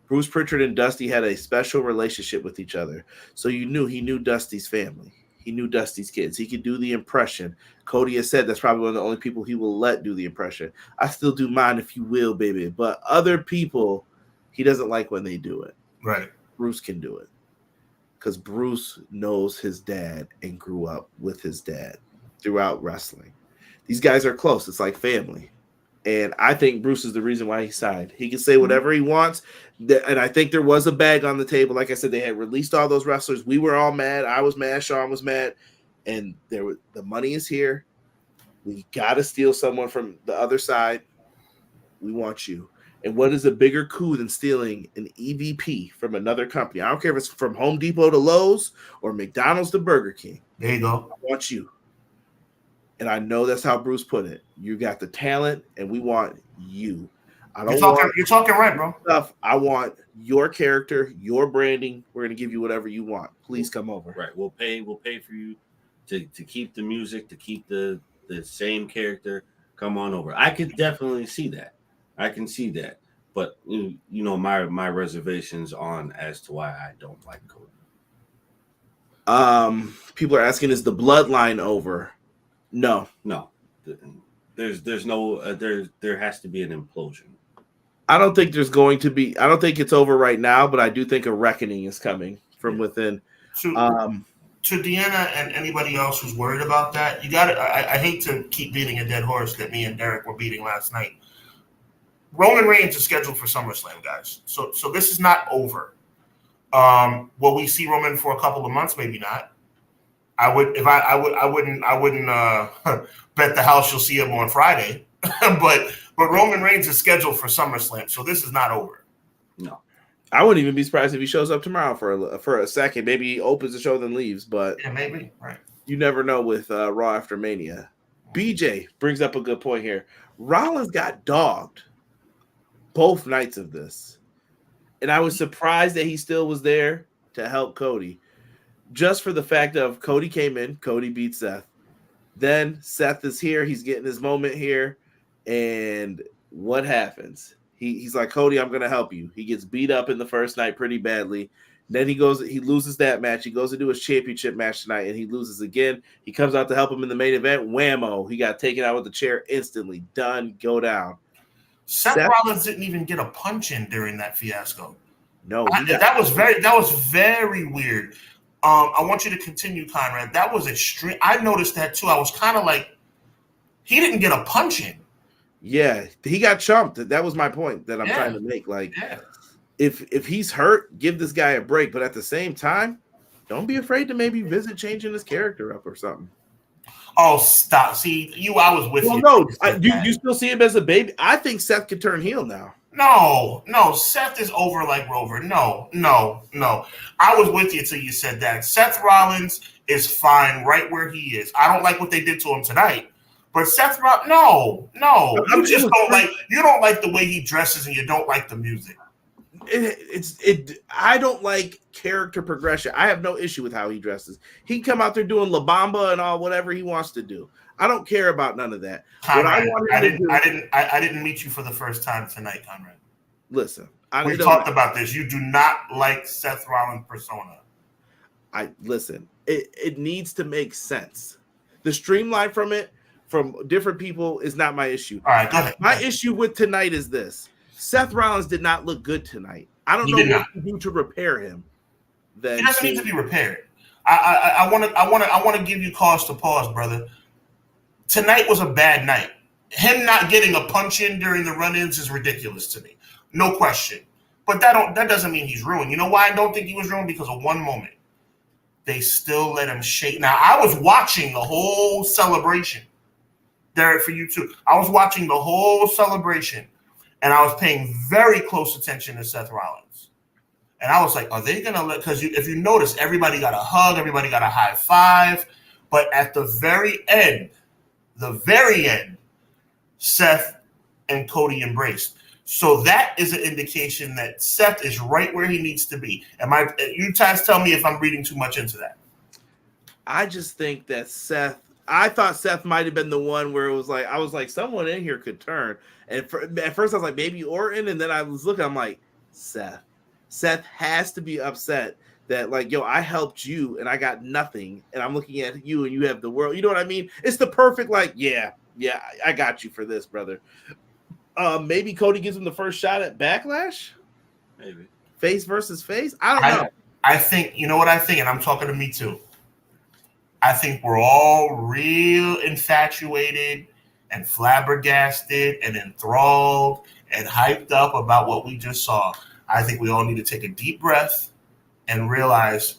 Bruce Pritchard and Dusty had a special relationship with each other. So he knew Dusty's family. He knew Dusty's kids. He could do the impression. Cody has said that's probably one of the only people he will let do the impression. I still do mine if you will, baby. But other people, he doesn't like when they do it. Right. Bruce can do it. Because Bruce knows his dad and grew up with his dad throughout wrestling. These guys are close. It's like family. And I think Bruce is the reason why he signed. He can say whatever he wants. And I think there was a bag on the table. Like I said, they had released all those wrestlers. We were all mad. I was mad. Sean was mad. And the money is here. We got to steal someone from the other side. We want you. And what is a bigger coup than stealing an EVP from another company? I don't care if it's from Home Depot to Lowe's or McDonald's to Burger King. There you go. I want you. And I know that's how Bruce put it. You got the talent, and we want you. You're talking right, bro. Stuff. I want your character, your branding. We're gonna give you whatever you want. Please come over. Right. We'll pay for you to keep the music, to keep the same character. Come on over. I could definitely see that. I can see that. But you know my reservations on as to why I don't like Cody. People are asking, is the bloodline over? No. There's no there has to be an implosion. I don't think there's going to be. I don't think it's over right now, but I do think a reckoning is coming from within. To Deanna and anybody else who's worried about that, you got to. I hate to keep beating a dead horse that me and Derek were beating last night. Roman Reigns is scheduled for SummerSlam, guys. So this is not over. Will we see Roman for a couple of months? Maybe not. I wouldn't bet the house you'll see him on Friday, but Roman Reigns is scheduled for SummerSlam, so this is not over. No, I wouldn't even be surprised if he shows up tomorrow for a second. Maybe he opens the show then leaves, but yeah, maybe right. You never know with Raw after Mania. BJ brings up a good point here. Rollins got dogged both nights of this, and I was surprised that he still was there to help Cody. Just for the fact of Cody came in, Cody beat Seth. Then Seth is here. He's getting his moment here. And what happens? He's like, Cody, I'm going to help you. He gets beat up in the first night pretty badly. Then he loses that match. He goes to do his championship match tonight, and he loses again. He comes out to help him in the main event. Whammo. He got taken out with the chair instantly. Done. Go down. Seth Rollins didn't even get a punch in during that fiasco. No. That was very weird. I want you to continue, Conrad. That was extreme. I noticed that too. I was kind of like, he didn't get a punch in. Yeah, he got chumped. That was my point that I'm trying to make. Like, if he's hurt, give this guy a break. But at the same time, don't be afraid to maybe visit changing his character up or something. Oh, stop. See, I was with you. No, you still see him as a baby? I think Seth could turn heel now. No, Seth is over like Rover. No. I was with you till you said that. Seth Rollins is fine right where he is. I don't like what they did to him tonight, but Seth Rollins, no. You don't like the way he dresses, and you don't like the music. I don't like character progression. I have no issue with how he dresses. He can come out there doing La Bamba and all whatever he wants to do. I don't care about none of that. Conrad, I didn't meet you for the first time tonight, Conrad. Listen, we talked about this. You do not like Seth Rollins' persona. It needs to make sense. The streamline from different people is not my issue. All right, go ahead. My issue with tonight is this: Seth Rollins did not look good tonight. I don't know what to do to repair him. He doesn't need to be repaired. I want to give you cause to pause, brother. Tonight was a bad night. Him not getting a punch in during the run-ins is ridiculous to me. No question. But that doesn't mean he's ruined. You know why I don't think he was ruined? Because of one moment. They still let him shake. Now, I was watching the whole celebration. Derek, for you too. I was watching the whole celebration, and I was paying very close attention to Seth Rollins. And I was like, are they going to let – because if you notice, everybody got a hug, everybody got a high five. But at the very end, Seth and Cody embraced. So that is an indication that Seth is right where he needs to be. You guys tell me if I'm reading too much into that. I just think that I thought Seth might have been the one where it was like, I was like, someone in here could turn. And at first I was like, maybe Orton. And then I was looking, I'm like, Seth. Seth has to be upset that, like, yo, I helped you and I got nothing, and I'm looking at you and you have the world. You know what I mean? It's the perfect, like, yeah, I got you for this, brother. Maybe Cody gives him the first shot at Backlash. Maybe face versus face. I don't know. I think, you know what I think, and I'm talking to me too. I think we're all real infatuated and flabbergasted and enthralled and hyped up about what we just saw. I think we all need to take a deep breath and realize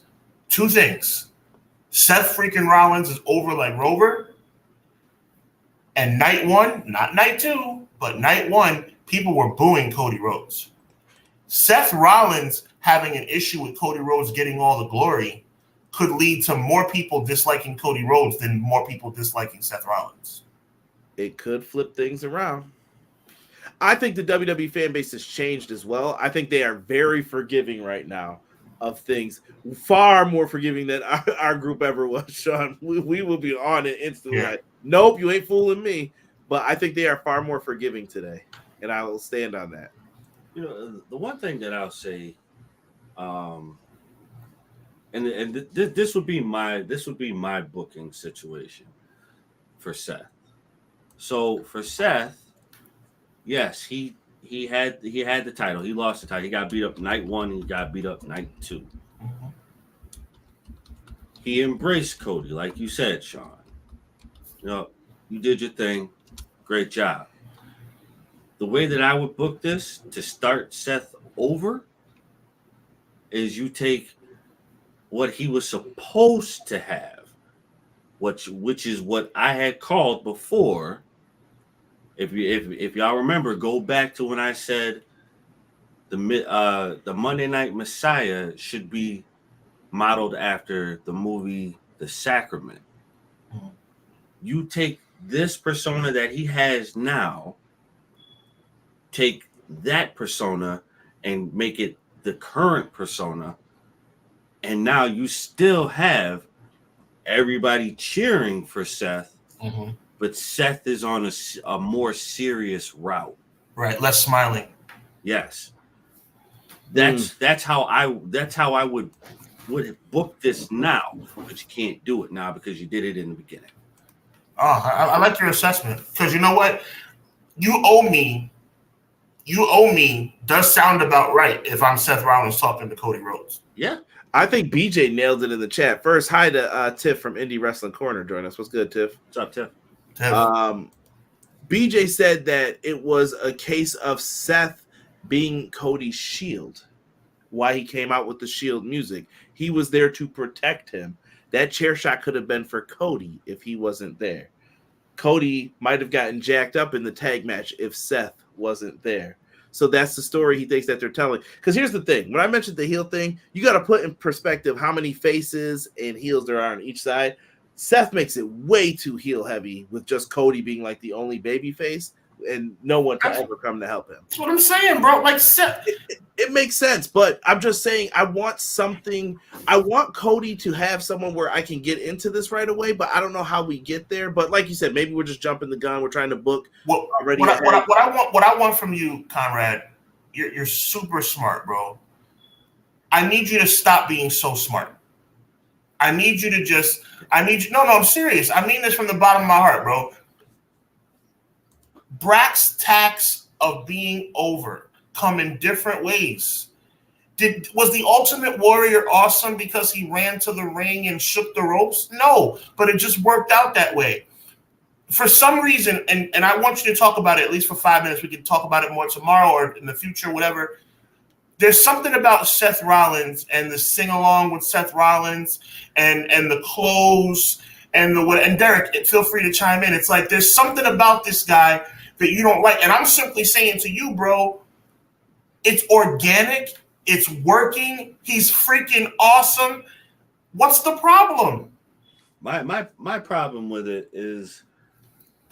two things. Seth freaking Rollins is over like Rover. And night one, not night two, but night one, people were booing Cody Rhodes. Seth Rollins having an issue with Cody Rhodes getting all the glory could lead to more people disliking Cody Rhodes than more people disliking Seth Rollins. It could flip things around. I think the WWE fan base has changed as well. I think they are very forgiving right now of things, far more forgiving than our group ever was, Sean. We will be on it instantly. Yeah. Like, nope, you ain't fooling me. But I think they are far more forgiving today, and I will stand on that. You know, the one thing that I'll say, this would be my booking situation for Seth. So for Seth, yes, he had the title. He lost the title. He got beat up night one. He got beat up night two. Mm-hmm. He embraced Cody, like you said, Sean. You know, you did your thing. Great job. The way that I would book this to start Seth over is you take what he was supposed to have, which is what I had called before. If y'all remember, go back to when I said the Monday Night Messiah should be modeled after the movie The Sacrament. Mm-hmm. You take this persona that he has now, take that persona and make it the current persona, and now you still have everybody cheering for Seth, Mm-hmm. but Seth is on a more serious route. Right, less smiling. Yes, that's how I would book this now, but you can't do it now because you did it in the beginning. Oh, I like your assessment, because you know what? You owe me does sound about right if I'm Seth Rollins talking to Cody Rhodes. Yeah. I think BJ nailed it in the chat. First, hi to Tiff from Indie Wrestling Corner. Join us. What's good, Tiff? What's up, Tiff? BJ said that it was a case of Seth being Cody's shield. Why he came out with the shield music. He was there to protect him. That chair shot could have been for Cody if he wasn't there. Cody might have gotten jacked up in the tag match if Seth wasn't there. So that's the story he thinks that they're telling. Because here's the thing. When I mentioned the heel thing, you got to put in perspective how many faces and heels there are on each side. Seth makes it way too heel heavy with just Cody being like the only baby face and no one can ever come to help him. That's what I'm saying, bro. Like, Seth. It makes sense, but I'm just saying I want Cody to have someone where I can get into this right away, but I don't know how we get there. But like you said, maybe we're just jumping the gun. We're trying to book already. What I want from you, Conrad, you're super smart, bro. I need you to stop being so smart. I'm serious. I mean this from the bottom of my heart, bro. Brax tacks of being over come in different ways. Was the Ultimate Warrior awesome because he ran to the ring and shook the ropes? No, but it just worked out that way. For some reason, and I want you to talk about it at least for 5 minutes. We can talk about it more tomorrow or in the future, whatever. There's something about Seth Rollins and the sing-along with Seth Rollins and the clothes and Derek, feel free to chime in. It's like there's something about this guy that you don't like. And I'm simply saying to you, bro, it's organic. It's working. He's freaking awesome. What's the problem? My problem with it is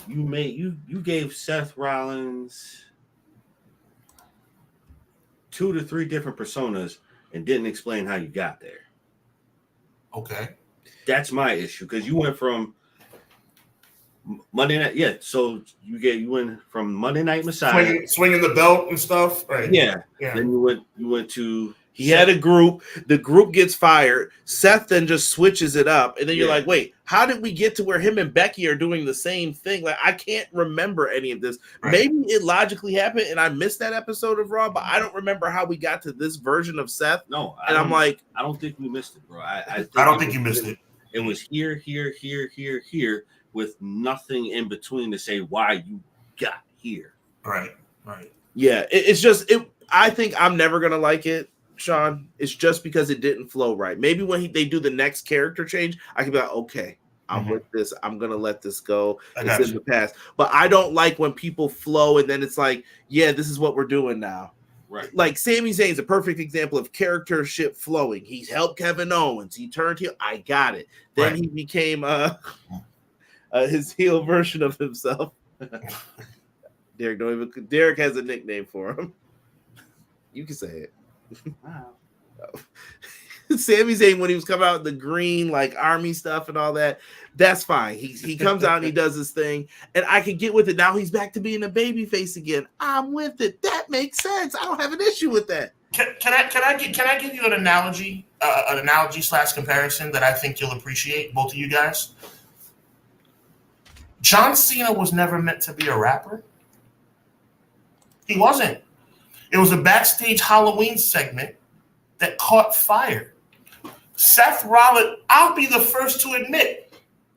you gave Seth Rollins 2 to 3 different personas and didn't explain how you got there. Okay. That's my issue, because you went from Monday Night, yeah. So you went from Monday Night Messiah, swinging the belt and stuff, right? yeah. Then you went to He had a group. The group gets fired. Seth then just switches it up. And then you're like, wait, how did we get to where him and Becky are doing the same thing? Like, I can't remember any of this. Right. Maybe it logically happened and I missed that episode of Raw, but I don't remember how we got to this version of Seth. No. I'm like, I don't think we missed it, bro. I don't think you missed it. It was here, with nothing in between to say why you got here. Right. Yeah, it's just, I think I'm never going to like it, Sean. It's just because it didn't flow right. Maybe when they do the next character change, I can be like, okay, I'm with this. I'm going to let this go. It's in the past. But I don't like when people flow and then it's like, yeah, this is what we're doing now. Right. Like Sami Zayn's a perfect example of charactership flowing. He's helped Kevin Owens. He turned heel. I got it. Then he became his heel version of himself. Derek has a nickname for him. You can say it. Wow. Sami Zayn, when he was coming out in the green, like army stuff and all that, that's fine. He comes out and he does his thing, and I can get with it. Now he's back to being a baby face again. I'm with it. That makes sense. I don't have an issue with that. Can I give you an analogy / comparison that I think you'll appreciate, both of you guys? John Cena was never meant to be a rapper. He wasn't. It was a backstage Halloween segment that caught fire. Seth Rollins, I'll be the first to admit,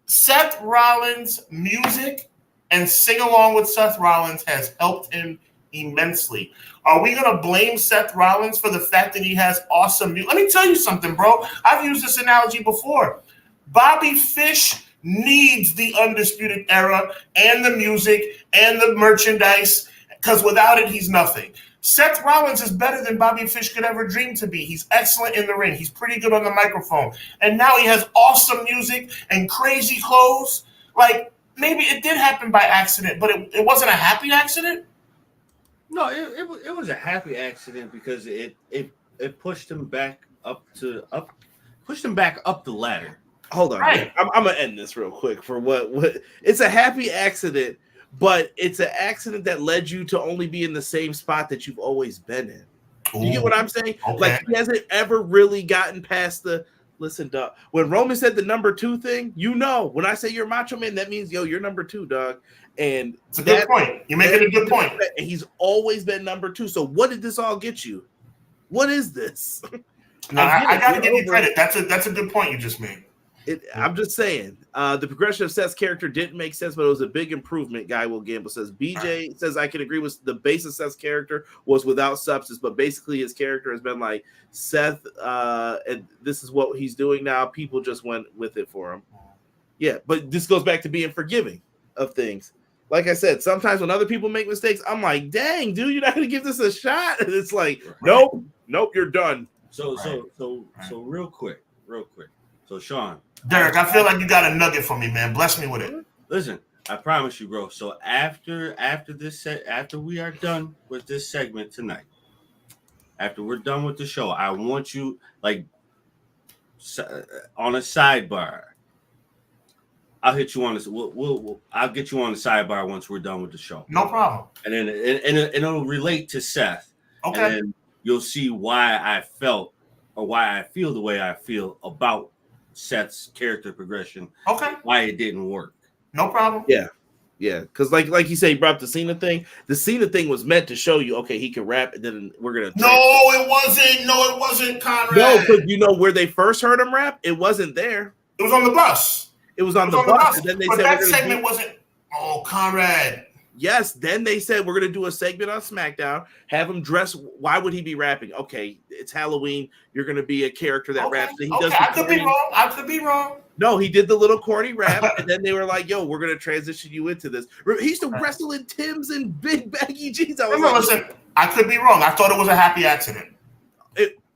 Seth Rollins' music and sing along with Seth Rollins has helped him immensely. Are we going to blame Seth Rollins for the fact that he has awesome music? Let me tell you something, bro. I've used this analogy before. Bobby Fish needs the Undisputed Era and the music and the merchandise, because without it, he's nothing. Seth Rollins is better than Bobby Fish could ever dream to be. He's excellent in the ring. He's pretty good on the microphone. And now he has awesome music and crazy clothes. Like, maybe it did happen by accident, but it wasn't a happy accident? No, it was a happy accident because it pushed him back up the ladder. Hold on. Right. I'm going to end this real quick for what it's a happy accident. But it's an accident that led you to only be in the same spot that you've always been in. You get what I'm saying? Okay. Like, he hasn't ever really gotten past listen, dog. When Roman said the number 2 thing, when I say you're Macho Man, that means, you're number 2, dog. And it's a good point. You're making a good point. And he's always been number 2. So what did this all get you? What is this? No, I got to give you credit. That's a good point you just made. I'm just saying, the progression of Seth's character didn't make sense, but it was a big improvement. Guy Will Gamble says. BJ says, I can agree with the base of Seth's character was without substance, but basically his character has been like Seth, and this is what he's doing now. People just went with it for him. Yeah, but this goes back to being forgiving of things. Like I said, sometimes when other people make mistakes, I'm like, dang, dude, you're not going to give this a shot? And it's like, nope, you're done. So real quick. So, Sean. Derek, I feel like you got a nugget for me, man. Bless me with it. Listen, I promise you, bro. So after we are done with this segment tonight, after we're done with the show, I want you, like, on a sidebar. I'll hit you on this. I'll get you on the sidebar once we're done with the show. No problem. And then it'll relate to Seth. Okay. And then you'll see why I felt or why I feel the way I feel about Seth's character progression. Okay. Why it didn't work. No problem. Yeah. Because like you say, you brought up the Cena thing. The Cena thing was meant to show you, okay, he can rap, and then we're gonna. No, it wasn't, Conrad. No, because where they first heard him rap, it wasn't there. It was on the bus. It was on the bus. And then they but said that segment wasn't. Oh, Conrad. Yes, then they said we're going to do a segment on SmackDown, have him dress. Why would he be rapping? Okay, it's Halloween. You're going to be a character that raps. He does I could be wrong. No, he did the little corny rap, and then they were like, yo, we're going to transition you into this. He used to wrestle in Tim's and big baggy jeans. Listen, I could be wrong. I thought it was a happy accident.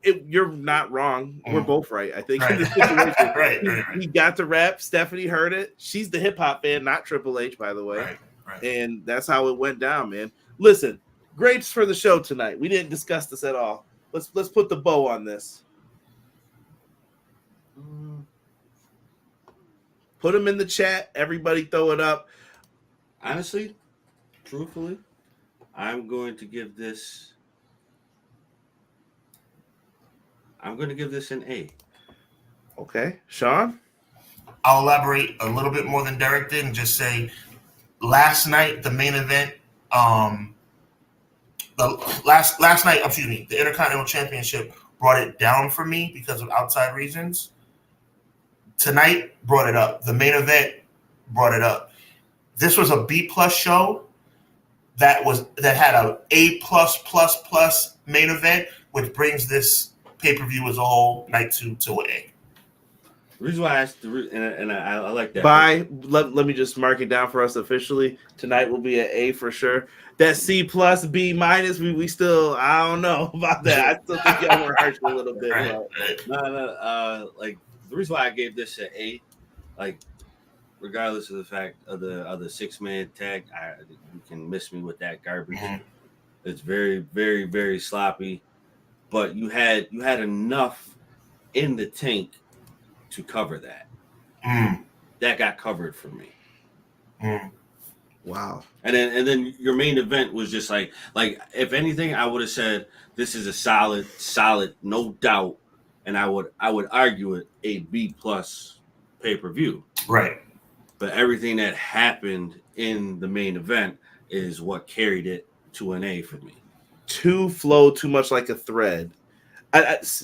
You're not wrong. We're both right, I think. In this situation. right. He got to rap. Stephanie heard it. She's the hip-hop fan, not Triple H, by the way. Right. And that's how it went down, man. Listen, grapes for the show tonight. We didn't discuss this at all. Let's put the bow on this. Put them in the chat. Everybody throw it up. Honestly, truthfully, I'm going to give this I'm going to give this an A. Okay, Sean. I'll elaborate a little bit more than Derek did and just say last night, the main event, last night, the Intercontinental Championship brought it down for me because of outside reasons. Tonight brought it up. The main event brought it up. This was a B+ show that had a A+++ main event, which brings this pay-per-view as a whole night to an A. The reason why I asked, and I like that. Let me just mark it down for us officially. Tonight will be an A for sure. That C+, B-, we still, I don't know about that. I still think y'all were harsh a little bit. Right. No. Like the reason why I gave this an A, like regardless of the fact of the 6-man tag, you can miss me with that garbage. Mm-hmm. It's very, very, very sloppy. But you had enough in the tank to cover that. That got covered for me. Wow. And then your main event was just like if anything, I would have said this is a solid, no doubt, and I would argue it a B+ pay-per-view. Right. But everything that happened in the main event is what carried it to an A for me. Too flowed too much like a thread.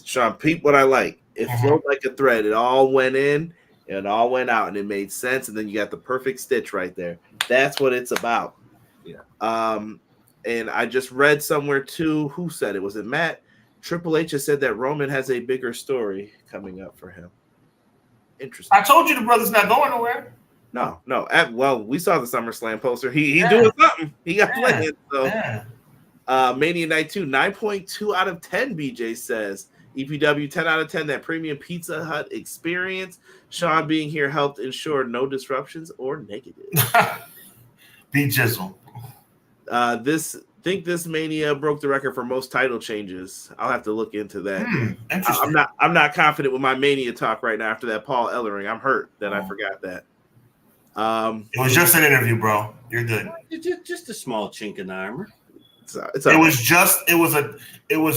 Sean, peep what I like. It flowed like a thread. It all went in, and it all went out, and it made sense. And then you got the perfect stitch right there. That's what it's about. Yeah. And I just read somewhere too. Who said it? Was it Matt? Triple H has said that Roman has a bigger story coming up for him. Interesting. I told you the brother's not going nowhere. No. Well, we saw the SummerSlam poster. He doing something. He got playing. So. Yeah. Mania Night 2, 9.2 out of 10, BJ says. EPW, 10 out of 10, that premium Pizza Hut experience. Sean being here helped ensure no disruptions or negatives. Be jizzle. This Mania broke the record for most title changes. I'll have to look into that. Interesting. I'm not confident with my Mania talk right now after that Paul Ellering. I'm hurt that I forgot that. It was just an interview, bro. You're good. Just a small chink in the armor. It was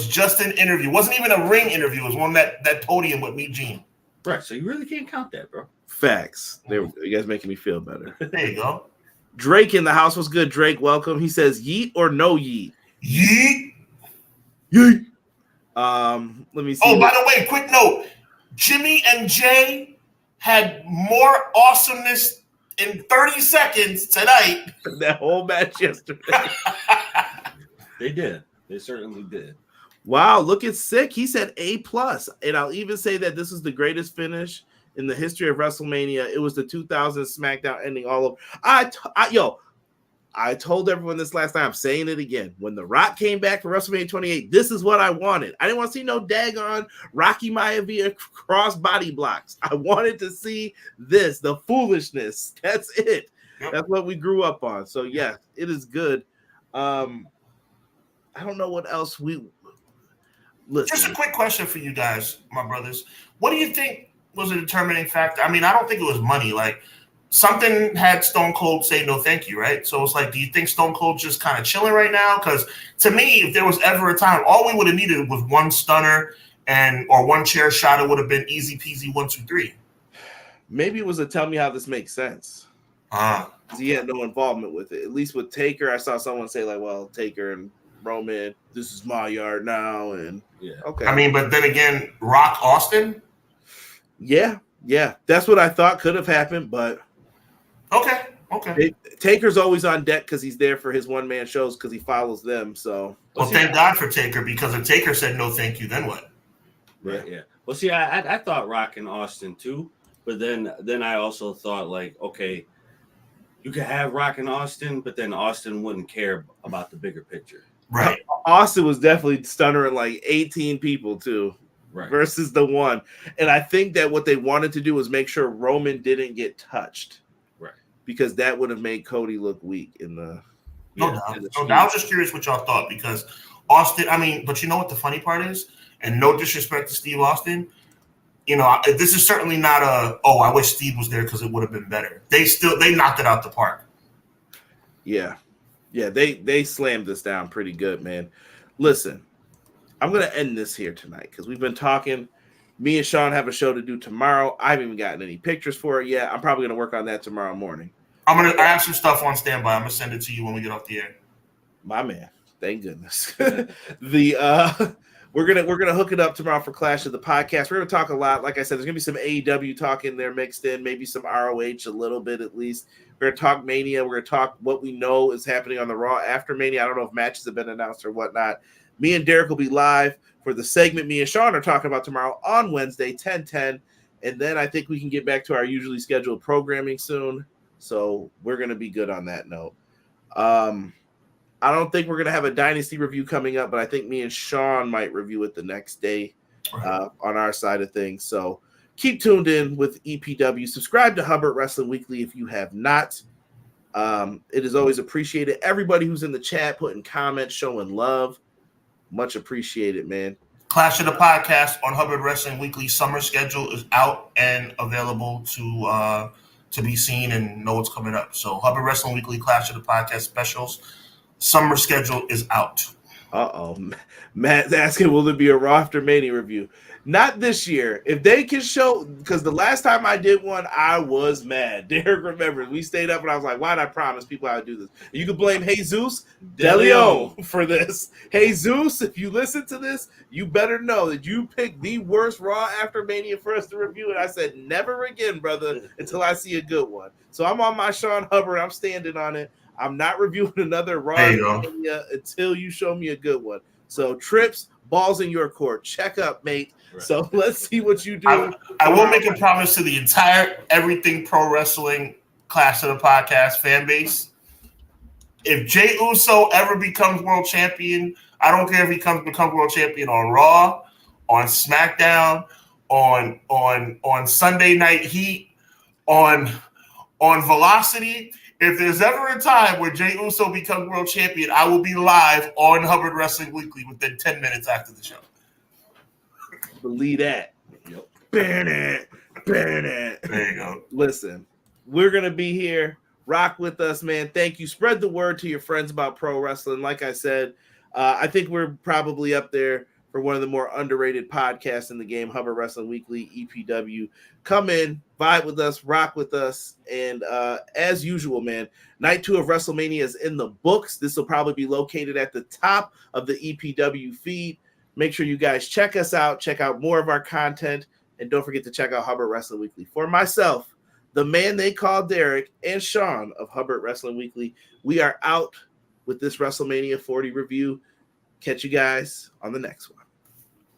just an interview. It wasn't even a ring interview. It was one that podium with me, Gene. Right. So you really can't count that, bro. Facts. You guys making me feel better. There you go. Drake in the house was good. Drake, welcome. He says, yeet or no yeet? Yeet. Let me see. Oh, by the way, quick note. Jimmy and Jay had more awesomeness in 30 seconds tonight. That whole match yesterday. They did. They certainly did. Wow, look at Sick. He said A+. And I'll even say that this is the greatest finish in the history of WrestleMania. It was the 2000 SmackDown ending all over. I told everyone this last time. I'm saying it again. When The Rock came back for WrestleMania 28, this is what I wanted. I didn't want to see no daggone Rocky Maivia cross body blocks. I wanted to see this, the foolishness. That's it. Yep. That's what we grew up on. So, yeah, it is good. I don't know what else we listen. Just a quick question for you guys, my brothers. What do you think was a determining factor? I mean, I don't think it was money. Like, something had Stone Cold say no thank you, right? So it's like, do you think Stone Cold's just kind of chilling right now? Because to me, if there was ever a time, all we would have needed was one stunner or one chair shot. It would have been easy peasy 1, 2, 3. Maybe it was a tell me how this makes sense. He had no involvement with it. At least with Taker, I saw someone say like, well, Taker and Roman, this is my yard now. And yeah, okay. I mean, but then again, Rock Austin? Yeah. That's what I thought could have happened, but okay. Taker's always on deck because he's there for his one-man shows because he follows them. So well, thank God for Taker, because if Taker said no thank you, then what? Right, yeah. Well, see, I thought Rock and Austin too, but then I also thought like, okay, you could have Rock and Austin, but then Austin wouldn't care about the bigger picture. Right. Austin was definitely stunnering like 18 people too. Right. Versus the one. And I think that what they wanted to do was make sure Roman didn't get touched. Right. Because that would have made Cody look weak in the No doubt. I was just curious what y'all thought, because Austin, I mean, but you know what the funny part is? And no disrespect to Steve Austin, you know, this is certainly not I wish Steve was there because it would have been better. They knocked it out the park. Yeah. Yeah, they slammed this down pretty good, man. Listen, I'm going to end this here tonight because we've been talking. Me and Sean have a show to do tomorrow. I haven't even gotten any pictures for it yet. I'm probably going to work on that tomorrow morning. I have some stuff on standby. I'm going to send it to you when we get off the air. My man. Thank goodness. We're gonna hook it up tomorrow for Clash of the Podcast. We're gonna talk a lot. Like I said, there's gonna be some AEW talk in there mixed in, maybe some ROH a little bit at least. We're gonna talk Mania. We're gonna talk what we know is happening on the Raw after Mania. I don't know if matches have been announced or whatnot. Me and Derek will be live for the segment me and Sean are talking about tomorrow on Wednesday, 10:10. And then I think we can get back to our usually scheduled programming soon. So we're gonna be good on that note. I don't think we're going to have a Dynasty review coming up, but I think me and Sean might review it the next day on our side of things. So keep tuned in with EPW. Subscribe to Hubbard Wrestling Weekly if you have not. It is always appreciated. Everybody who's in the chat putting comments, showing love. Much appreciated, man. Clash of the Podcast on Hubbard Wrestling Weekly summer schedule is out and available to be seen and know what's coming up. So Hubbard Wrestling Weekly Clash of the Podcast specials. Summer schedule is out. Matt's asking, will there be a Raw After Mania review? Not this year. If they can show, because the last time I did one, I was mad. Derek remembers. We stayed up and I was like, why'd I promise people I would do this? You could blame Jesus Delio for this. Jesus, if you listen to this, you better know that you picked the worst Raw After Mania for us to review. And I said, never again, brother, until I see a good one. So I'm on my Sean Hubbard. I'm standing on it. I'm not reviewing another Raw Mania until you show me a good one. So Trips, balls in your court. Check up, mate. Right. So let's see what you do. I will make a promise to the entire Everything Pro Wrestling Clash of the Podcast fan base. If Jey Uso ever becomes world champion, I don't care if he becomes world champion on Raw, on SmackDown, on Sunday Night Heat, on Velocity. If there's ever a time where Jey Uso becomes world champion, I will be live on Hubbard Wrestling Weekly within 10 minutes after the show. Believe that. Yep. Burn it. There you go. Listen, we're going to be here. Rock with us, man. Thank you. Spread the word to your friends about pro wrestling. Like I said, I think we're probably up there for one of the more underrated podcasts in the game, Hubbard Wrestling Weekly, EPW. Come in, vibe with us, rock with us. And as usual, man, Night 2 of WrestleMania is in the books. This will probably be located at the top of the EPW feed. Make sure you guys check us out, check out more of our content, and don't forget to check out Hubbard Wrestling Weekly. For myself, the man they call Derek, and Sean of Hubbard Wrestling Weekly, we are out with this WrestleMania 40 review. Catch you guys on the next one.